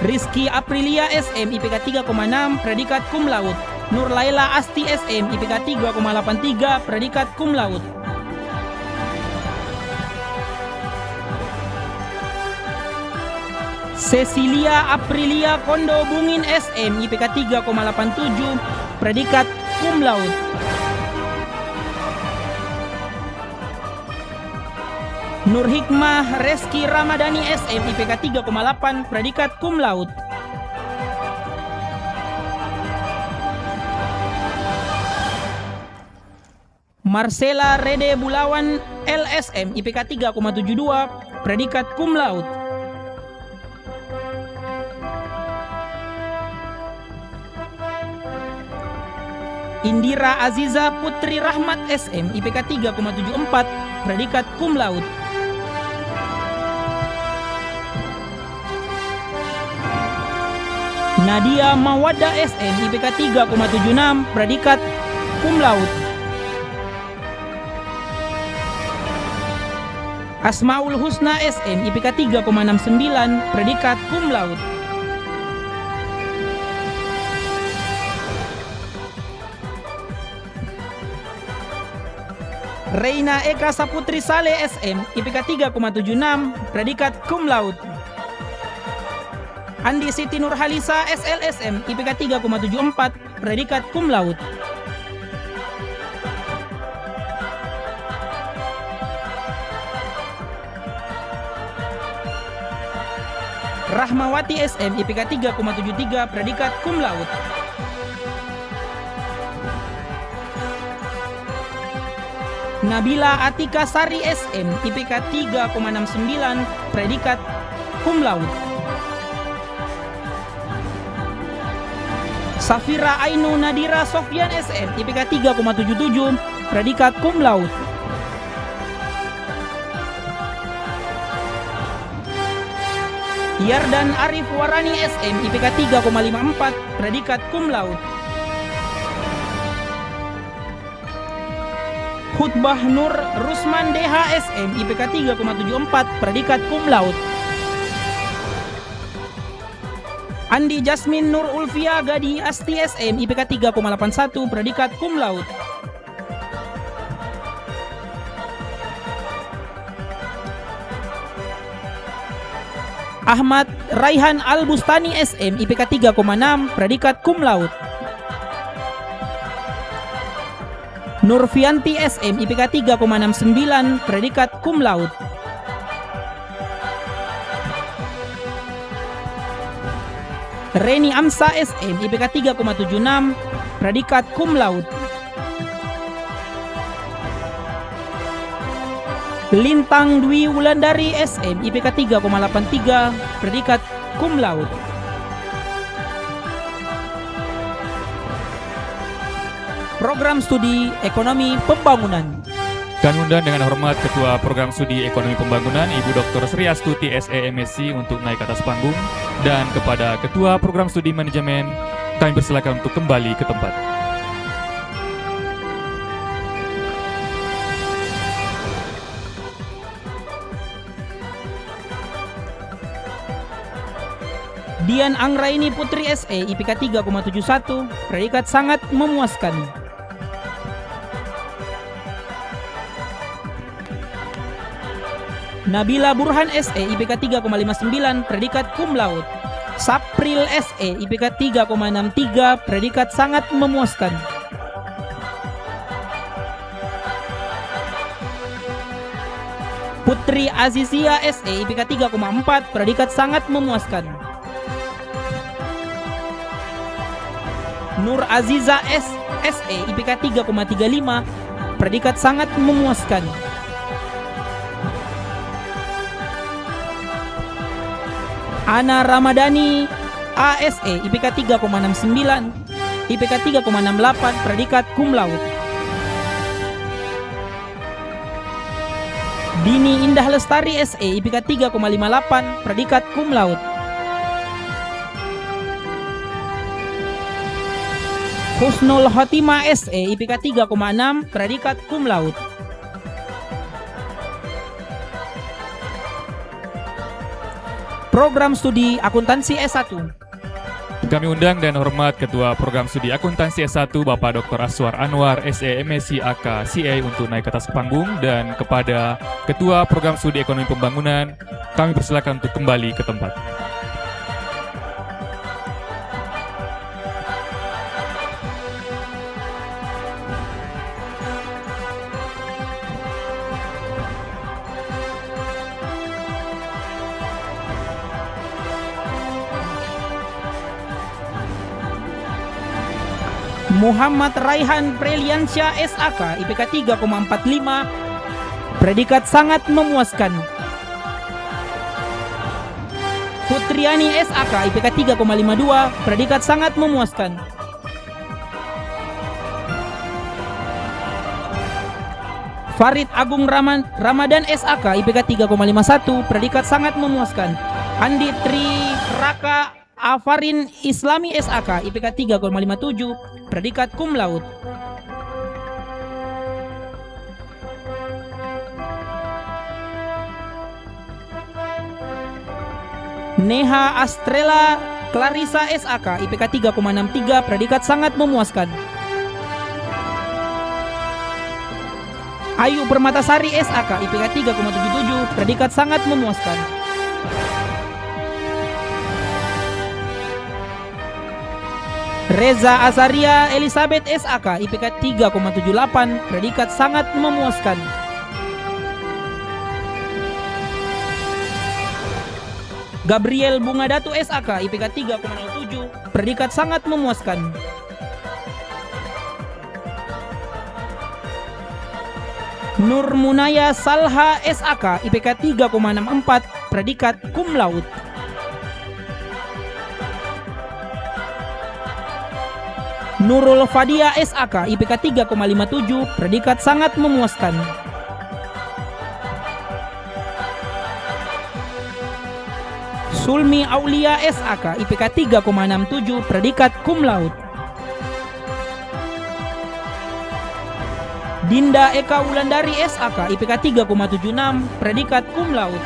Rizky Aprilia SM IPK 3,6 predikat cum laude. Nur Laila Asti SM IPK 3,83 predikat cum laude. Cecilia Aprilia Kondo Bungin SM IPK 3,87 predikat cum laude. Nur Hikmah Reski Ramadhani SM IPK 3,8 predikat cum laude. Marcela Rede Bulawan LSM IPK 3,72 predikat cum laude. Indira Aziza Putri Rahmat SM IPK 3,74 predikat cum laude. Nadia Mawada SM IPK 3,76 predikat cum laude. Asmaul Husna SM IPK 3,69 predikat cum laude. Reina Eka Saputri Saleh SM IPK 3,76 predikat cum laude. Andi Siti Nurhalisa SLSM IPK 3,74 predikat cum laude. Rahmawati SM IPK 3,73 predikat cum laude. Nabila Atika Sari SM IPK 3,69 predikat cum laude. Safira Ainu Nadira Sofyan SM IPK 3,77 predikat cum laude. Yardan Arif Warani SM IPK 3,54 predikat cum laude. Khutbah Nur Rusman DHSM IPK 3,74 predikat cum laude. Andi Jasmin Nur Ulfia Gadi Asti SM IPK 3,81 predikat cum laude. Ahmad Raihan Al-Bustani SM IPK 3,6 predikat cum laude. Nurfianti SM IPK 3,69 predikat cum laude. Reni Amsa SM IPK 3,76 predikat cum laude. Lintang Dwi Wulandari SM IPK 3,83 predikat cum laude. Program Studi Ekonomi Pembangunan. Kami undang dengan hormat Ketua Program Studi Ekonomi Pembangunan Ibu Dr. Sri Astuti SE MSc untuk naik ke atas panggung, dan kepada Ketua Program Studi Manajemen kami persilakan untuk kembali ke tempat. Dian Anggraini Putri SE IPK 3,71 predikat sangat memuaskan. Nabila Burhan SE IPK 3,59 predikat cum laude. Sapril SE IPK 3,63 predikat sangat memuaskan. Putri Azizia SE IPK 3,4 predikat sangat memuaskan. Nur Aziza SE IPK 3,35 predikat sangat memuaskan. Ana Ramadhani ASE IPK 3,69 IPK 3,68 predikat cum laude. Dini Indah Lestari SE IPK 3,58 predikat cum laude. Husnul Khotimah SE IPK 3,6 predikat cum laude. Program studi akuntansi S1. Kami undang dan hormat Ketua Program Studi Akuntansi S1 Bapak Dr. Aswar Anwar SE MSc AK CA untuk naik ke atas panggung, dan kepada Ketua Program Studi Ekonomi Pembangunan kami persilakan untuk kembali ke tempat. Muhammad Raihan Preliansyah SAK IPK 3,45 predikat sangat memuaskan. Putriani SAK IPK 3,52 predikat sangat memuaskan. Farid Agung Ramadan SAK IPK 3,51 predikat sangat memuaskan. Andi Tri Raka Afarin Islami SAK IPK 3,57 predikat cum laude. Neha Astrela Clarissa SAK IPK 3,63 predikat sangat memuaskan. Ayu Permatasari SAK IPK 3,77 predikat sangat memuaskan. Reza Azaria Elizabeth SAK IPK 3,78 predikat sangat memuaskan. Gabriel Bungadatu SAK IPK 3,07 predikat sangat memuaskan. Nur Munaya Salha SAK IPK 3,64 predikat cum laude. Nurul Fadia SAK IPK 3,57 predikat sangat memuaskan. Sulmi Aulia SAK IPK 3,67 predikat cum laude. Dinda Eka Wulandari SAK IPK 3,76 predikat cum laude.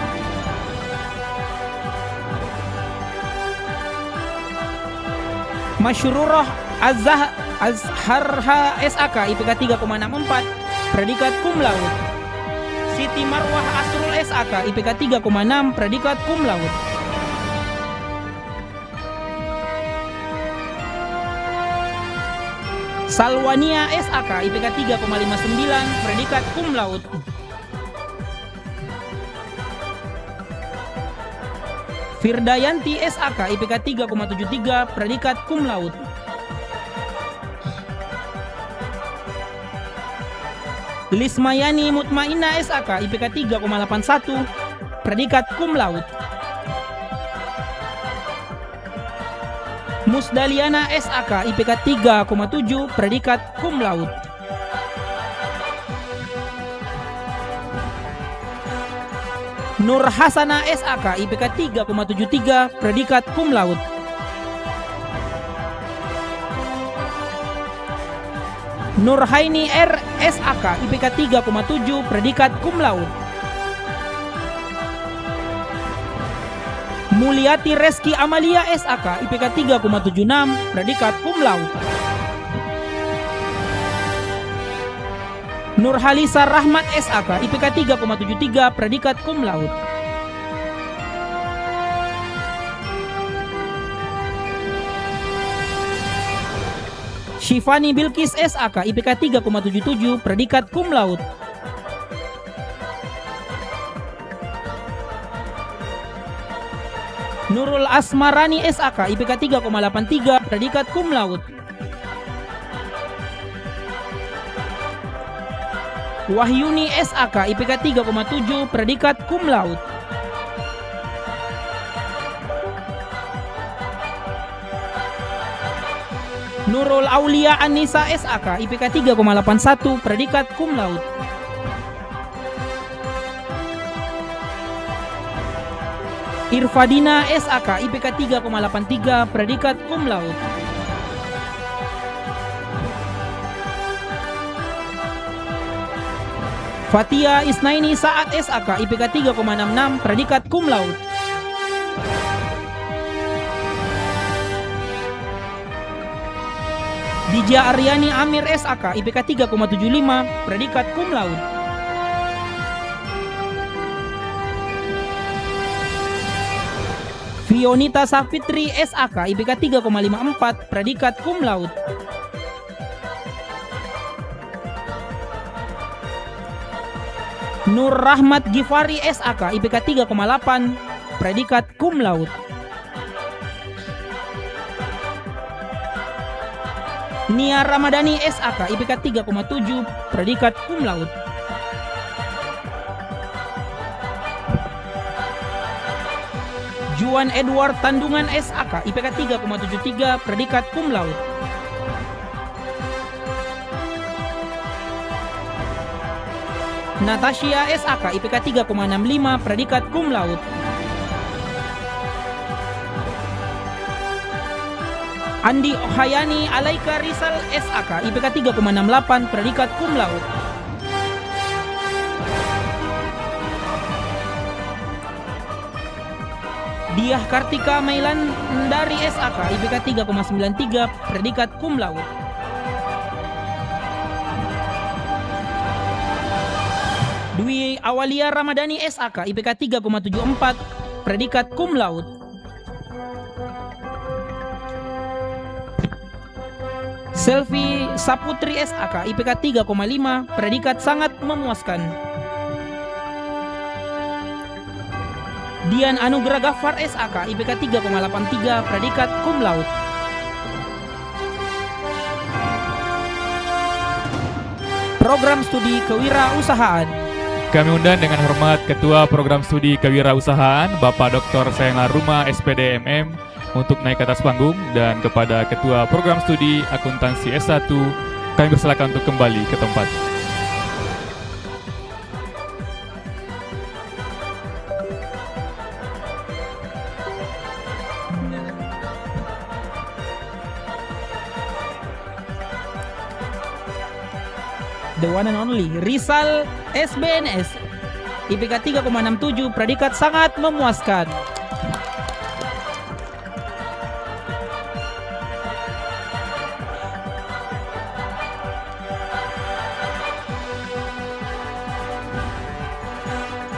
Masyururah Azharha SAK IPK 3,64 predikat cum laude. Siti Marwah Asrul SAK IPK 3,6 predikat cum laude. Salwania SAK IPK 3,59 predikat cum laude. Firdayanti SAK IPK 3,73 predikat cum laude. Lismayani Mutmainah SAK IPK 3,81 predikat cum laude. Musdaliana SAK IPK 3,7 predikat cum laude. Nur Hasana SAK IPK 3,73 predikat cum laude. Nur Haini R SAK IPK 3,7 predikat cum laude. Mulyati Reski Amalia SAK IPK 3,76 predikat cum laude. Nurhalisa Rahmat SAK IPK 3,73 predikat cum laude. Shifani Bilkis SAK IPK 3,77 predikat cum laude. Nurul Asmarani SAK IPK 3,83 predikat cum laude. Wahyuni SAK IPK 3,7 predikat cum laude. Nurul Aulia Anissa SAK IPK 3,81 predikat cum laude. Irfadina SAK IPK 3,83 predikat cum laude. Fatia Isnaini Saat SAK IPK 3,66 predikat cum laude. Dija Aryani Amir SAK IPK 3,75 predikat cum laude. Fionita Safitri SAK IPK 3,54 predikat cum laude. Nur Rahmat Gifari SAK IPK 3,8 predikat cum laude. Nia Ramadhani SAK IPK 3,7 predikat cum laude. Juan Edward Tandungan SAK IPK 3,73 predikat cum laude. Natasha SAK IPK 3,65 predikat cum laude. Andi Ohayani Alaika Rizal SAK IPK 3,68 predikat cum laude. Diah Kartika Mailan dari SAK IPK 3,93 predikat cum laude. Dwi Awalia Ramadhani SAK IPK 3,74 predikat cum laude. Selvi Saputri SAK IPK 3,5 predikat sangat memuaskan. Dian Anugrah Ghaffar SAK IPK 3,83 predikat cum laude. Program Studi Kewirausahaan. Kami undang dengan hormat Ketua Program Studi Kewirausahaan Bapak Dr. Sayang Laruma SPD MM untuk naik ke atas panggung, dan kepada Ketua Program Studi Akuntansi S1 kami persilakan untuk kembali ke tempat. The one and only Rizal SBNS IPK 3,67 predikat sangat memuaskan.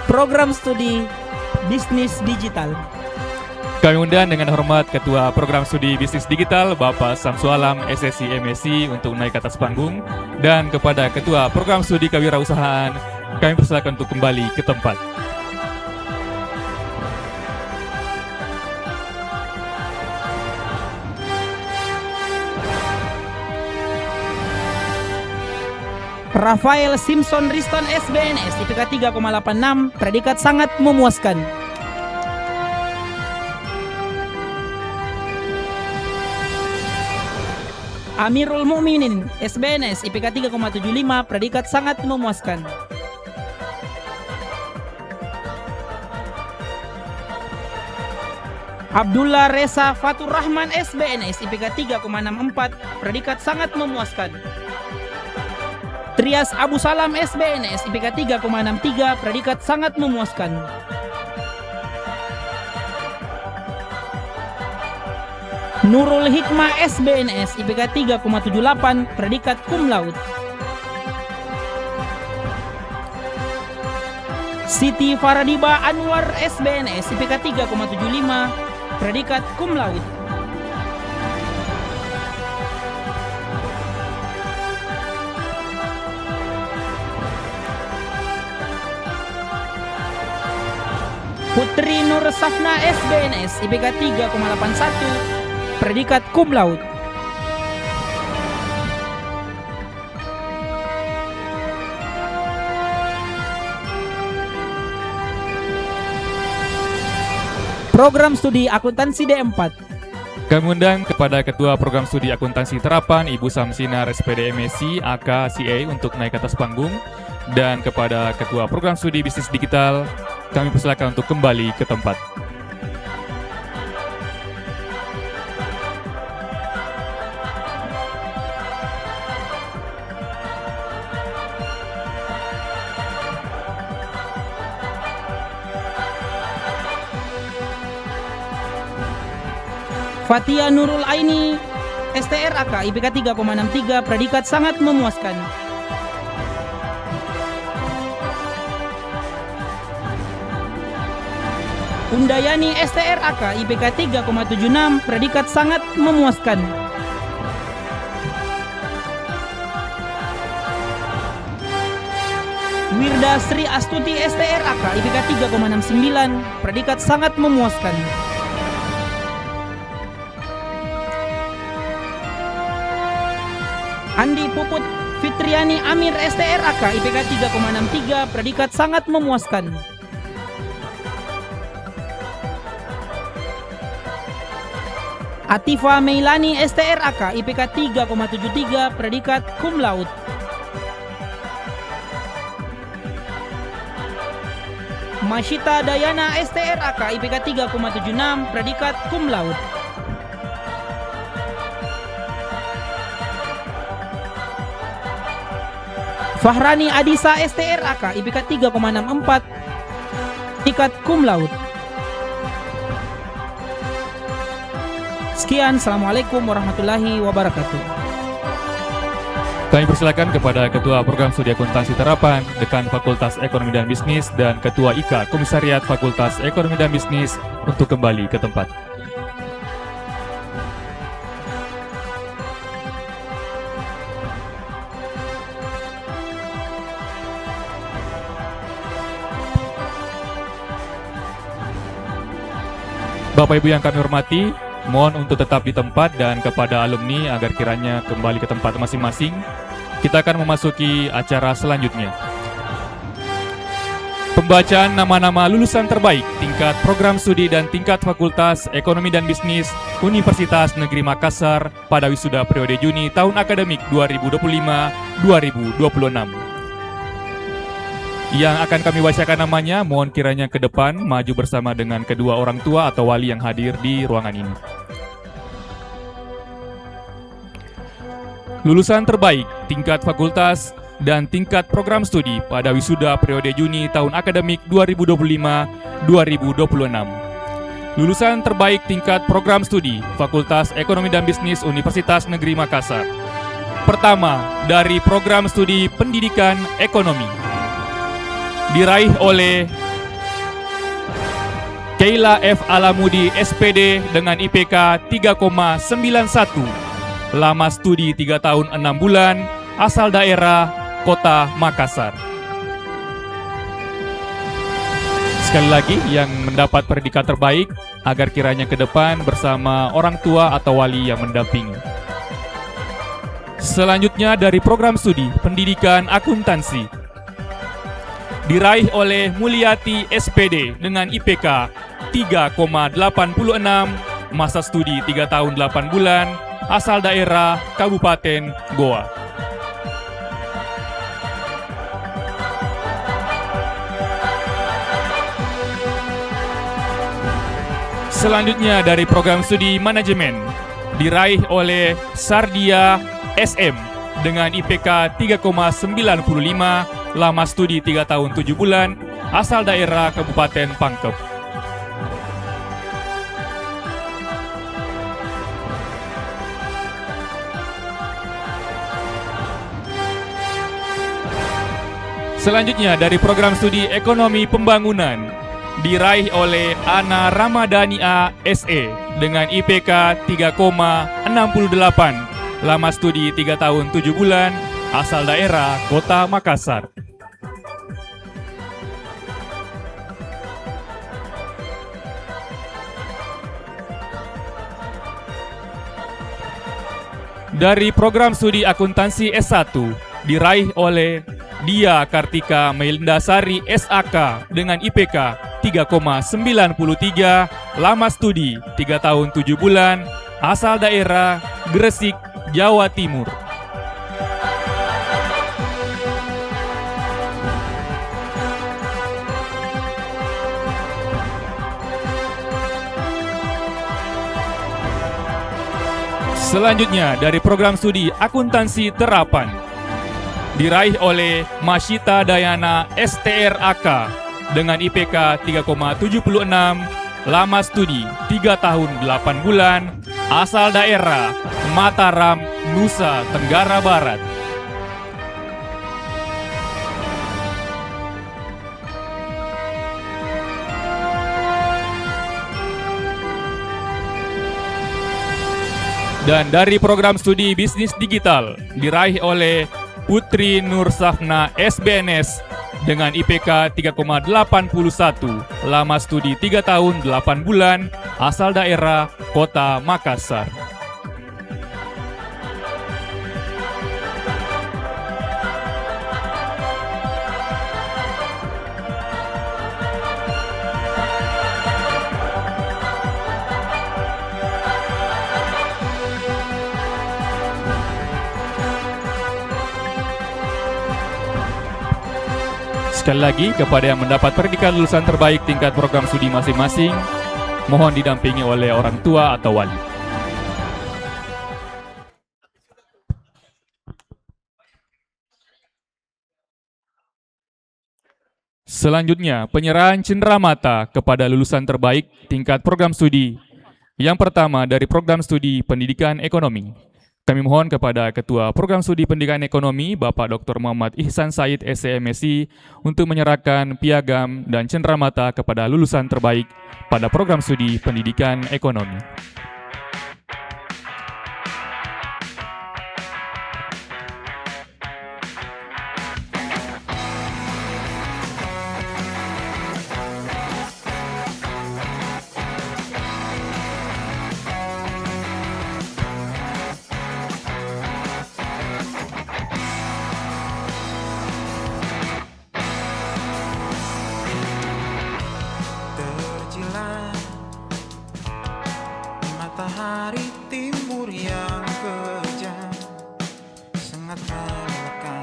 Program Studi Bisnis Digital. Kami undang dengan hormat Ketua Program Studi Bisnis Digital Bapak Samsu Alam SSI MSI untuk naik ke atas panggung, dan kepada Ketua Program Studi Kewirausahaan kami persilakan untuk kembali ke tempat. Rafael Simpson Riston SBNS IPK 3,86 predikat sangat memuaskan. Amirul Mukminin SBNS IPK 3,75 predikat sangat memuaskan. Abdullah Reza Fatur Rahman SBNS IPK 3,64 predikat sangat memuaskan. Trias Abu Salam SBNS IPK 3,63 predikat sangat memuaskan. Nurul Hikmah SBNS IPK 3,78 predikat cum laude. Siti Faradiba Anwar SBNS IPK 3,75 predikat cum laude. Putri Nur Safna SBNS IPK 3,81 predikat cum laude. Program Studi Akuntansi D4. Kami undang kepada Ketua Program Studi Akuntansi Terapan Ibu Samsinar SPD MSI AKCA untuk naik ke atas panggung, dan kepada Ketua Program Studi Bisnis Digital kami persilakan untuk kembali ke tempat. Fatia Nurul Aini STRAK IPK 3,63 predikat sangat memuaskan. Undayani STRAK IPK 3,76 predikat sangat memuaskan. Wirda Sri Astuti STRAK IPK 3,69 predikat sangat memuaskan. Andi Puput Fitriani Amir STRAK IPK 3,63 predikat sangat memuaskan. Atifa Meilani STRAK IPK 3,73 predikat cum laude. Masyita Dayana STRAK IPK 3,76 predikat cum laude. Fahrani Adisa STRAK IPK 3,64 predikat cum laude. Sekian, Assalamualaikum warahmatullahi wabarakatuh. Kami persilakan kepada Ketua Program Studi Akuntansi Terapan, Dekan Fakultas Ekonomi dan Bisnis, dan Ketua IKA Komisariat Fakultas Ekonomi dan Bisnis untuk kembali ke tempat. Bapak Ibu yang kami hormati, mohon untuk tetap di tempat dan kepada alumni agar kiranya kembali ke tempat masing-masing. Kita akan memasuki acara selanjutnya. Pembacaan nama-nama lulusan terbaik tingkat program studi dan tingkat Fakultas Ekonomi dan Bisnis Universitas Negeri Makassar pada wisuda periode Juni tahun akademik 2025-2026. Yang akan kami bacakan namanya, mohon kiranya ke depan maju bersama dengan kedua orang tua atau wali yang hadir di ruangan ini. Lulusan terbaik tingkat fakultas dan tingkat program studi pada wisuda periode Juni tahun akademik 2025-2026. Lulusan terbaik tingkat program studi Fakultas Ekonomi dan Bisnis Universitas Negeri Makassar. Pertama, dari program studi Pendidikan Ekonomi, diraih oleh Keila F. Alamudi SPD dengan IPK 3,91. Lama studi 3 tahun 6 bulan, asal daerah Kota Makassar. Sekali lagi, yang mendapat predikat terbaik agar kiranya ke depan bersama orang tua atau wali yang mendampingi. Selanjutnya dari program studi Pendidikan Akuntansi, diraih oleh Mulyati SPD dengan IPK 3,86, masa studi 3 tahun 8 bulan, asal daerah Kabupaten Goa. Selanjutnya dari program studi Manajemen, diraih oleh Sardia SM dengan IPK 3,95, lama studi 3 tahun 7 bulan, asal daerah Kabupaten Pangkep. Selanjutnya dari program studi Ekonomi Pembangunan, diraih oleh Ana Ramadhania SE dengan IPK 3,68, lama studi 3 tahun 7 bulan, asal daerah Kota Makassar. Dari program studi Akuntansi S1, diraih oleh Dia Kartika Meildasari SAK dengan IPK 3,93, lama studi 3 tahun 7 bulan, asal daerah Gresik, Jawa Timur. Selanjutnya dari program studi Akuntansi Terapan, diraih oleh Masyita Dayana STRAK dengan IPK 3,76, lama studi 3 tahun 8 bulan, asal daerah Mataram, Nusa Tenggara Barat. Dan dari program studi bisnis digital diraih oleh Putri Nur Safna SBNS dengan IPK 3,81, lama studi 3 tahun 8 bulan, asal daerah Kota Makassar. Sekali lagi, kepada yang mendapat predikat lulusan terbaik tingkat program studi masing-masing, mohon didampingi oleh orang tua atau wali. Selanjutnya, penyerahan cenderamata kepada lulusan terbaik tingkat program studi. Yang pertama dari program studi Pendidikan Ekonomi. Kami mohon kepada Ketua Program Studi Pendidikan Ekonomi, Bapak Dr. Muhammad Ihsan Said, SCMSI, untuk menyerahkan piagam dan cenderamata kepada lulusan terbaik pada Program Studi Pendidikan Ekonomi.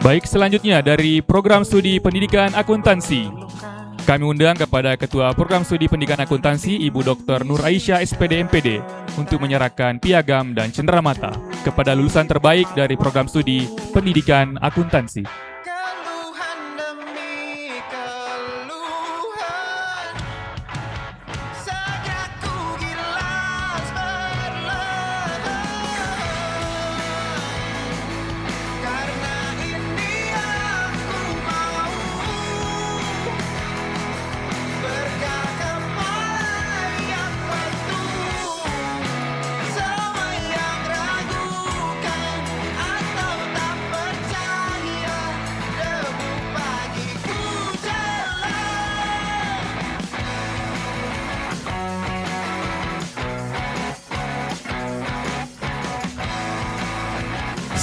Baik, selanjutnya dari Program Studi Pendidikan Akuntansi. Kami undang kepada Ketua Program Studi Pendidikan Akuntansi, Ibu Dr. Nur Aisyah, SPD MPD, untuk menyerahkan piagam dan cenderamata kepada lulusan terbaik dari Program Studi Pendidikan Akuntansi.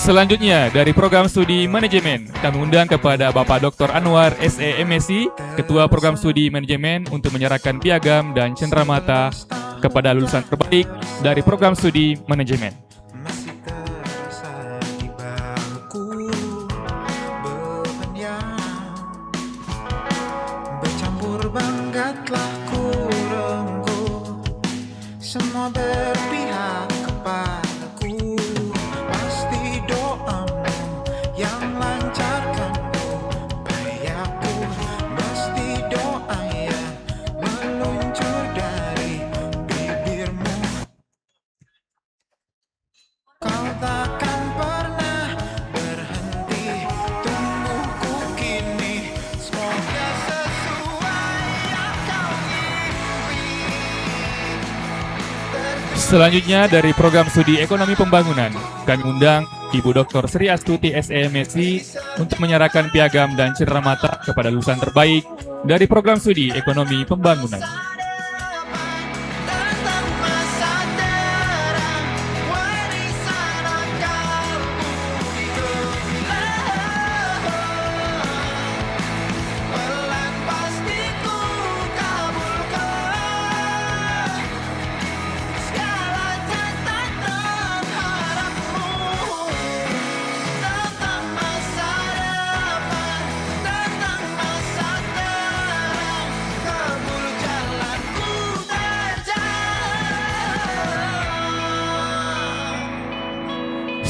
Selanjutnya, dari Program Studi Manajemen, kami undang kepada Bapak Dr. Anwar, SE MSc, Ketua Program Studi Manajemen, untuk menyerahkan piagam dan cenderamata kepada lulusan terbaik dari Program Studi Manajemen. Semua berpihak kepadaku, pasti doamu yang lancarkan upayaku, mesti doa yang meluncur dari bibirmu. Kau takkan pernah berhenti tumbuhku kini, semoga sesuai yang kau impi. Selanjutnya dari Program Studi Ekonomi Pembangunan, kami undang Ibu Dr. Sri Astuti, SE MSc, untuk menyerahkan piagam dan cenderamata kepada lulusan terbaik dari Program Studi Ekonomi Pembangunan.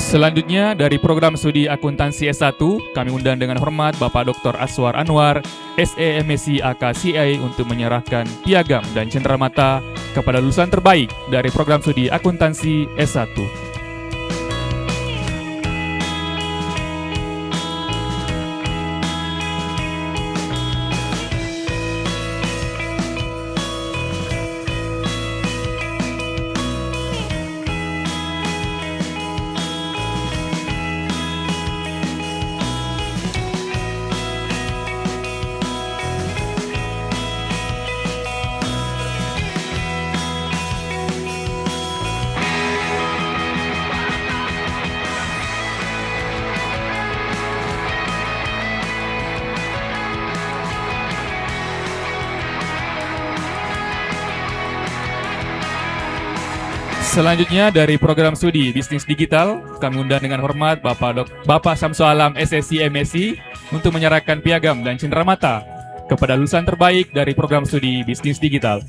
Selanjutnya dari Program Studi Akuntansi S1, kami undang dengan hormat Bapak Dr. Aswar Anwar, SE MSc AK CA, untuk menyerahkan piagam dan cenderamata kepada lulusan terbaik dari program studi akuntansi S1. Selanjutnya dari program studi Bisnis Digital, kami undang dengan hormat Bapak Samsu Alam SSI MSI untuk menyerahkan piagam dan cenderamata kepada lulusan terbaik dari program studi Bisnis Digital.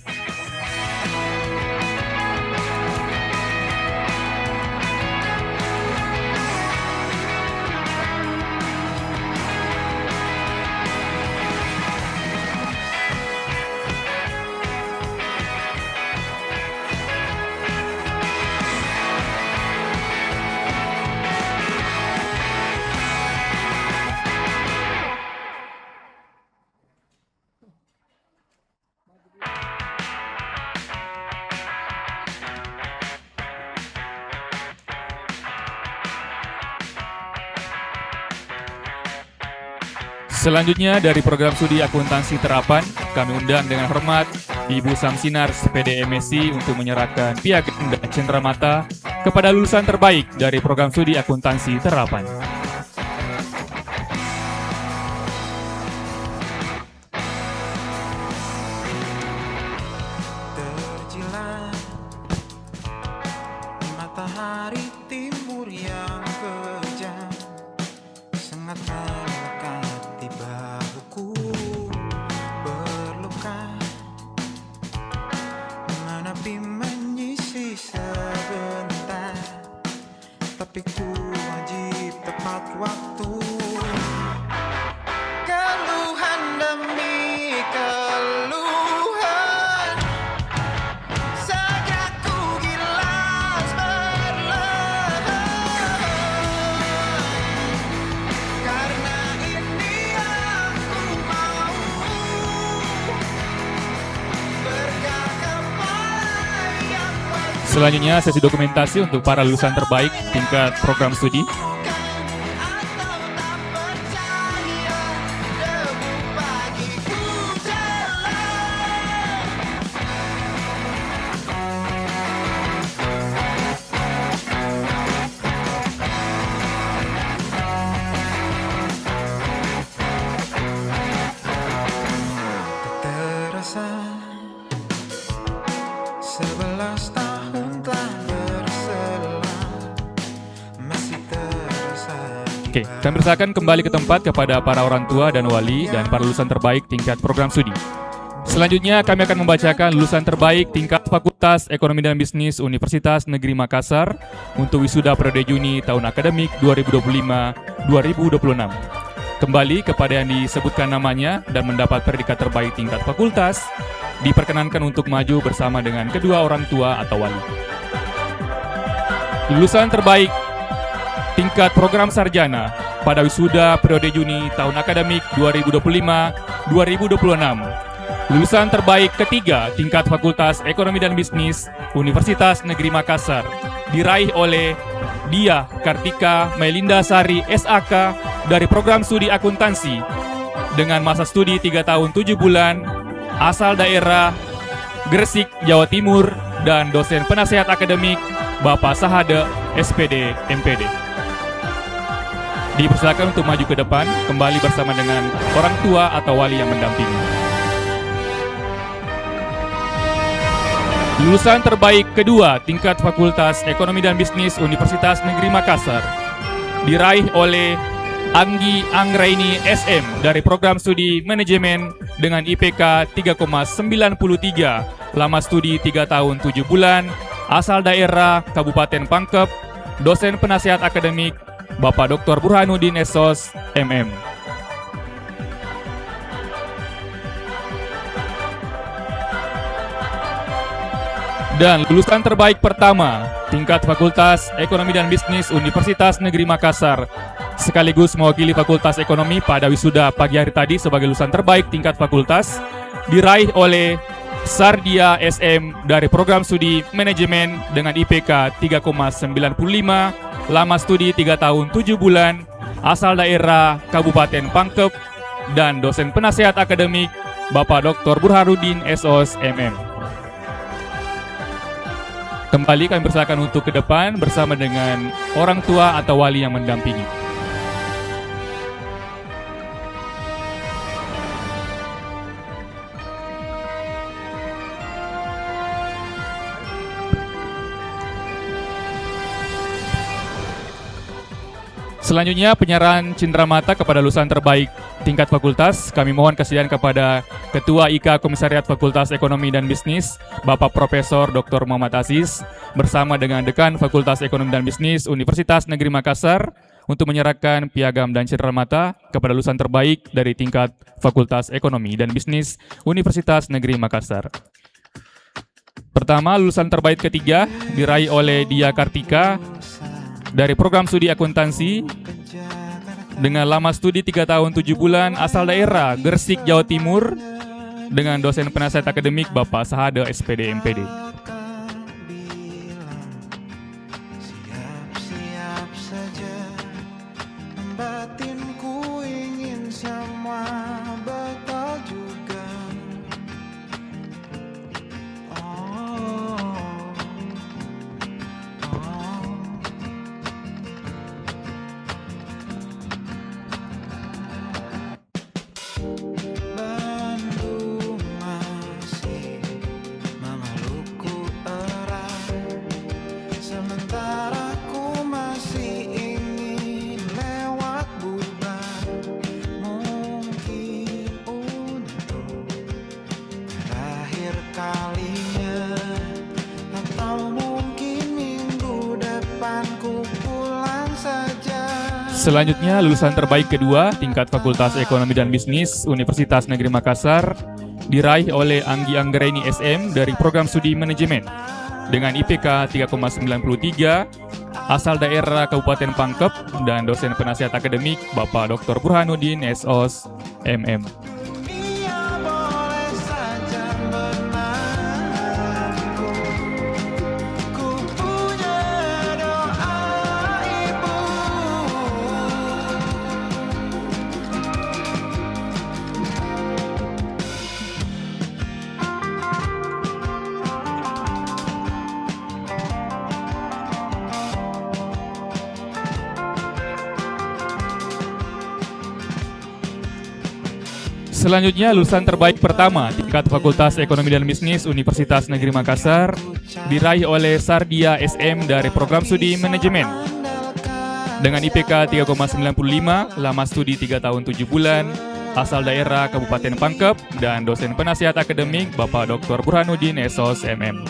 Selanjutnya dari program studi akuntansi terapan, kami undang dengan hormat Ibu Samsinar SPD MSI untuk menyerahkan piagam dan cenderamata kepada lulusan terbaik dari program studi akuntansi terapan. Terjilat matahari timur yang kejam sangat melekati bahuku, berluka menepi menyisih sebentar, tapi ku wajib tepat waktu. Keluhan demi keluhan, saja ku gilas berlebihan. Karena ini aku mau bergagap yang Selanjutnya sesi dokumentasi untuk para lulusan terbaik tingkat program studi. atau tak percaya, debu pagiku jelas. Terasa 11 tahun telah berselang, masih terasa. Oke, kami persilakan kembali ke tempat kepada para orang tua dan wali dan para lulusan terbaik tingkat program studi. Selanjutnya kami akan membacakan lulusan terbaik tingkat Fakultas Ekonomi dan Bisnis Universitas Negeri Makassar untuk wisuda periode Juni tahun akademik 2025-2026. Kembali kepada yang disebutkan namanya dan mendapat predikat terbaik tingkat fakultas, diperkenankan untuk maju bersama dengan kedua orang tua atau wali. Lulusan terbaik tingkat program sarjana pada wisuda periode Juni tahun akademik 2025-2026. Lulusan terbaik ketiga tingkat Fakultas Ekonomi dan Bisnis Universitas Negeri Makassar diraih oleh Dia Kartika Melinda Sari SAK dari program studi akuntansi dengan masa studi 3 tahun 7 bulan, asal daerah Gresik, Jawa Timur, dan dosen penasehat akademik Bapak Sahade SPD MPD. Dipersilakan untuk maju ke depan kembali bersama dengan orang tua atau wali yang mendampingi. Lulusan terbaik kedua tingkat Fakultas Ekonomi dan Bisnis Universitas Negeri Makassar diraih oleh Anggi Anggraini SM dari program studi manajemen dengan IPK 3,93, lama studi 3 tahun 7 bulan, asal daerah Kabupaten Pangkep, dosen penasehat akademik Bapak Dr. Burhanuddin Esos MM. Dan lulusan terbaik pertama, tingkat Fakultas Ekonomi dan Bisnis Universitas Negeri Makassar, sekaligus mewakili Fakultas Ekonomi pada wisuda pagi hari tadi sebagai lulusan terbaik tingkat fakultas, diraih oleh Sardia SM dari program studi manajemen dengan IPK 3,95, lama studi 3 tahun 7 bulan, asal daerah Kabupaten Pangkep, dan dosen penasehat akademik Bapak Dr. Burhanuddin SOS MM. Kembali kami persilakan untuk ke depan bersama dengan orang tua atau wali yang mendampingi. Selanjutnya penyerahan cindramata kepada lulusan terbaik tingkat fakultas. Kami mohon kesediaan kepada Ketua IK Komisariat Fakultas Ekonomi dan Bisnis, Bapak Profesor Dr. Muhammad Aziz, bersama dengan Dekan Fakultas Ekonomi dan Bisnis Universitas Negeri Makassar untuk menyerahkan piagam dan cindramata kepada lulusan terbaik dari tingkat Fakultas Ekonomi dan Bisnis Universitas Negeri Makassar. Pertama, lulusan terbaik ketiga diraih oleh Dia Kartika dari program studi akuntansi dengan lama studi 3 tahun 7 bulan, asal daerah Gresik, Jawa Timur, dengan dosen penasihat akademik Bapak Sahada SPD MPD. Siap-siap saja, batinku ingin semua betul juga. Bandung masih memelukku erat, sementara ku masih ingin lewat bulan. Mungkin untuk terakhir kalinya, atau mungkin minggu depan ku pulang saja. Selanjutnya, lulusan terbaik kedua tingkat Fakultas Ekonomi dan Bisnis Universitas Negeri Makassar diraih oleh Anggi Anggraini SM dari program studi manajemen dengan IPK 3,93, asal daerah Kabupaten Pangkep, dan dosen penasihat akademik Bapak Dr. Burhanuddin SOS MM. Dunia boleh saja menangku, ku punya doa ibu. Selanjutnya, lulusan terbaik pertama tingkat Fakultas Ekonomi dan Bisnis Universitas Negeri Makassar diraih oleh Sardia SM dari program studi manajemen dengan IPK 3,95, lama studi 3 tahun 7 bulan, asal daerah Kabupaten Pangkep, dan dosen penasihat akademik Bapak Dr. Burhanuddin SOS MM.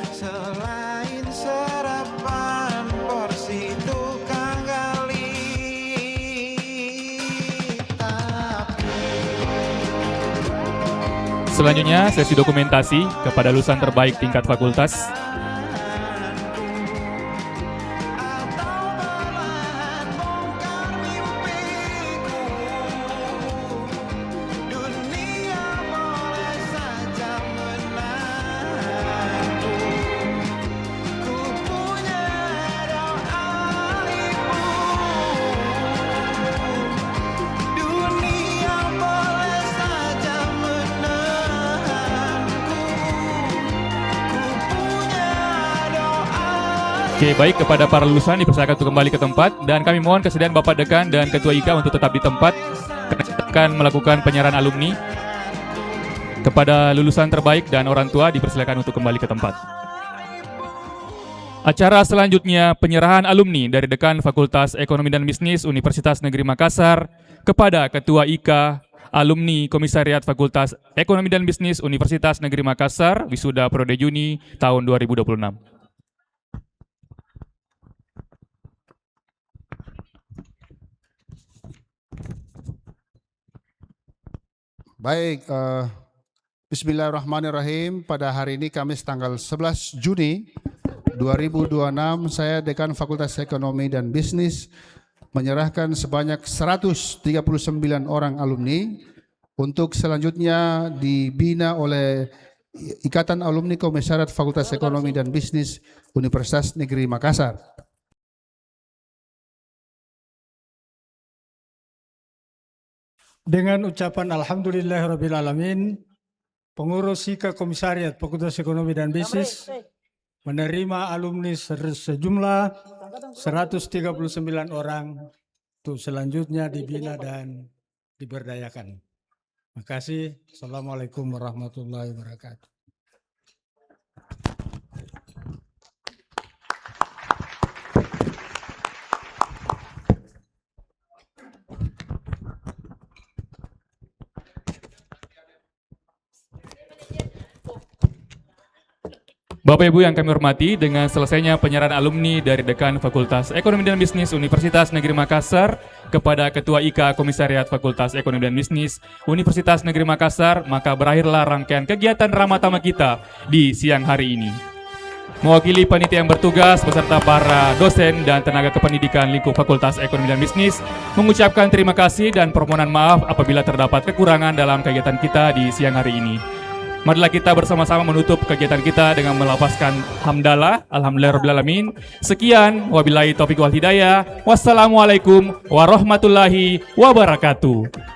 Selain serapan porsi tukang gali, Selanjutnya, sesi dokumentasi kepada lulusan terbaik tingkat fakultas. dunia boleh saja menangku, ku punya doa ibu. Dunia boleh saja menangku, ku punya doa. Oke, baik, kepada para lulusan dipersilakan untuk kembali ke tempat, dan kami mohon kesediaan Bapak Dekan dan Ketua IKA untuk tetap di tempat karena kita akan melakukan penyerahan alumni. Kepada lulusan terbaik dan orang tua dipersilakan untuk kembali ke tempat. Acara selanjutnya penyerahan alumni dari Dekan Fakultas Ekonomi dan Bisnis Universitas Negeri Makassar kepada Ketua IKA Alumni Komisariat Fakultas Ekonomi dan Bisnis Universitas Negeri Makassar wisuda periode Juni tahun 2026. Baik, Bismillahirrahmanirrahim. Pada hari ini Kamis tanggal 11 Juni 2026, saya Dekan Fakultas Ekonomi dan Bisnis menyerahkan sebanyak 139 orang alumni untuk selanjutnya dibina oleh Ikatan Alumni Komisariat Fakultas Ekonomi dan Bisnis Universitas Negeri Makassar. Dengan ucapan Alhamdulillahirrabbilalamin, pengurus HIKA Komisariat Fakultas Ekonomi dan Bisnis menerima alumni sejumlah 139 orang untuk selanjutnya dibina dan diberdayakan. Terima kasih. Assalamualaikum warahmatullahi wabarakatuh. Bapak Ibu yang kami hormati, dengan selesainya penyerahan alumni dari Dekan Fakultas Ekonomi dan Bisnis Universitas Negeri Makassar kepada Ketua IKA Komisariat Fakultas Ekonomi dan Bisnis Universitas Negeri Makassar, maka berakhirlah rangkaian kegiatan Ramatama kita di siang hari ini. Mewakili panitia yang bertugas beserta para dosen dan tenaga kependidikan lingkup Fakultas Ekonomi dan Bisnis mengucapkan terima kasih dan permohonan maaf apabila terdapat kekurangan dalam kegiatan kita di siang hari ini. Marilah kita bersama-sama menutup kegiatan kita dengan melafazkan hamdalah, alhamdulillahirrahmanirrahim. Sekian, wabillahi taufiq wal hidayah. Wassalamualaikum warahmatullahi wabarakatuh.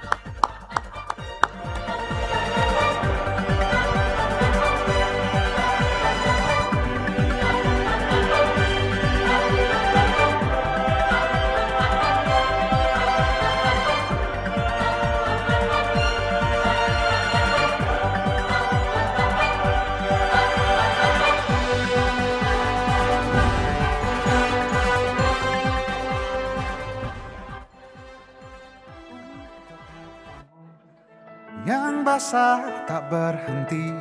Yang basah tak berhenti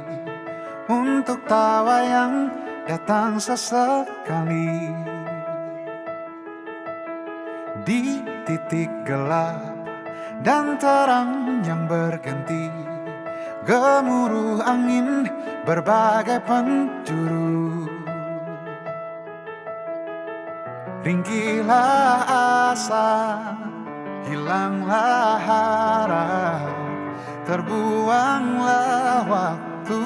untuk tawa yang datang sesekali. Di titik gelap dan terang yang berganti, gemuruh angin berbagai penjuru. Ringkilah asa, hilanglah harap, terbuanglah waktu.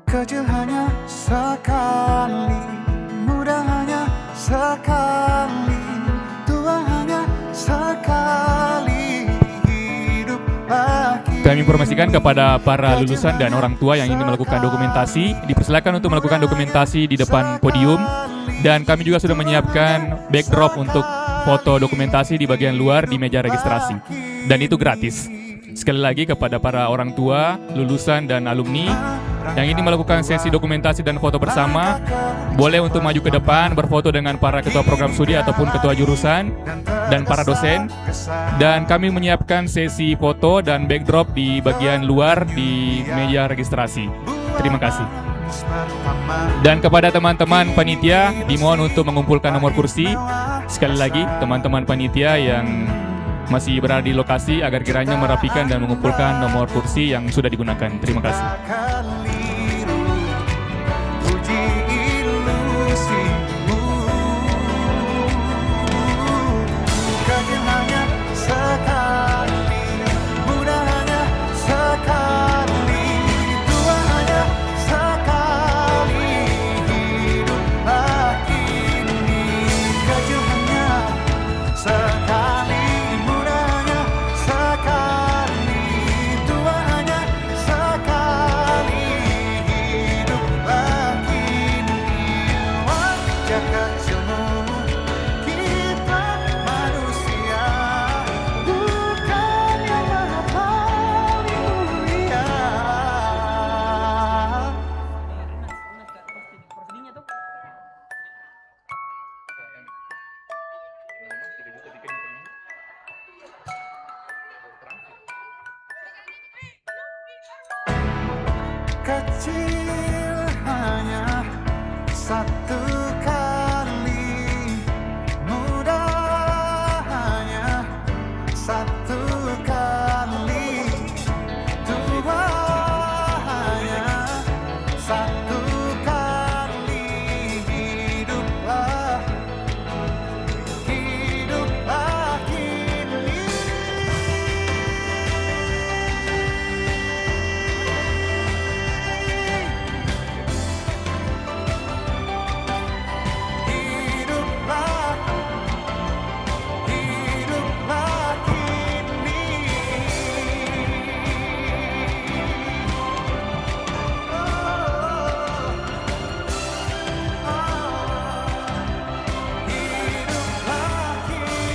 Kecil hanya sekali, muda hanya sekali, tua hanya sekali, hidup lagi. Kami informasikan kepada para lulusan dan orang tua yang ingin melakukan dokumentasi, dipersilakan untuk melakukan dokumentasi di depan podium. Dan kami juga sudah menyiapkan backdrop untuk foto dokumentasi di bagian luar di meja registrasi. Dan itu gratis. Sekali lagi kepada para orang tua, lulusan dan alumni yang ingin melakukan sesi dokumentasi dan foto bersama, boleh untuk maju ke depan berfoto dengan para ketua program studi ataupun ketua jurusan dan para dosen. Dan kami menyiapkan sesi foto dan backdrop di bagian luar di meja registrasi. Terima kasih. Dan kepada teman-teman panitia, dimohon untuk mengumpulkan nomor kursi. Sekali lagi, teman-teman panitia yang masih berada di lokasi agar kiranya merapikan dan mengumpulkan nomor kursi yang sudah digunakan. Terima kasih. Uji ilusimu, kecil hanya sekali, muda hanya sekali, tua hanya sekali, hiduplah kini. Kecil hanya sekali, muda hanya sekali, tua hanya sekali, hiduplah kini. Wajah kecilmu, kita manusia, bukan yang maha paling mulia. Kecil hanya satu kali, muda hanya satu kali hiduplah, hiduplah kini. Hiduplah, hiduplah kini. Hiduplah kini.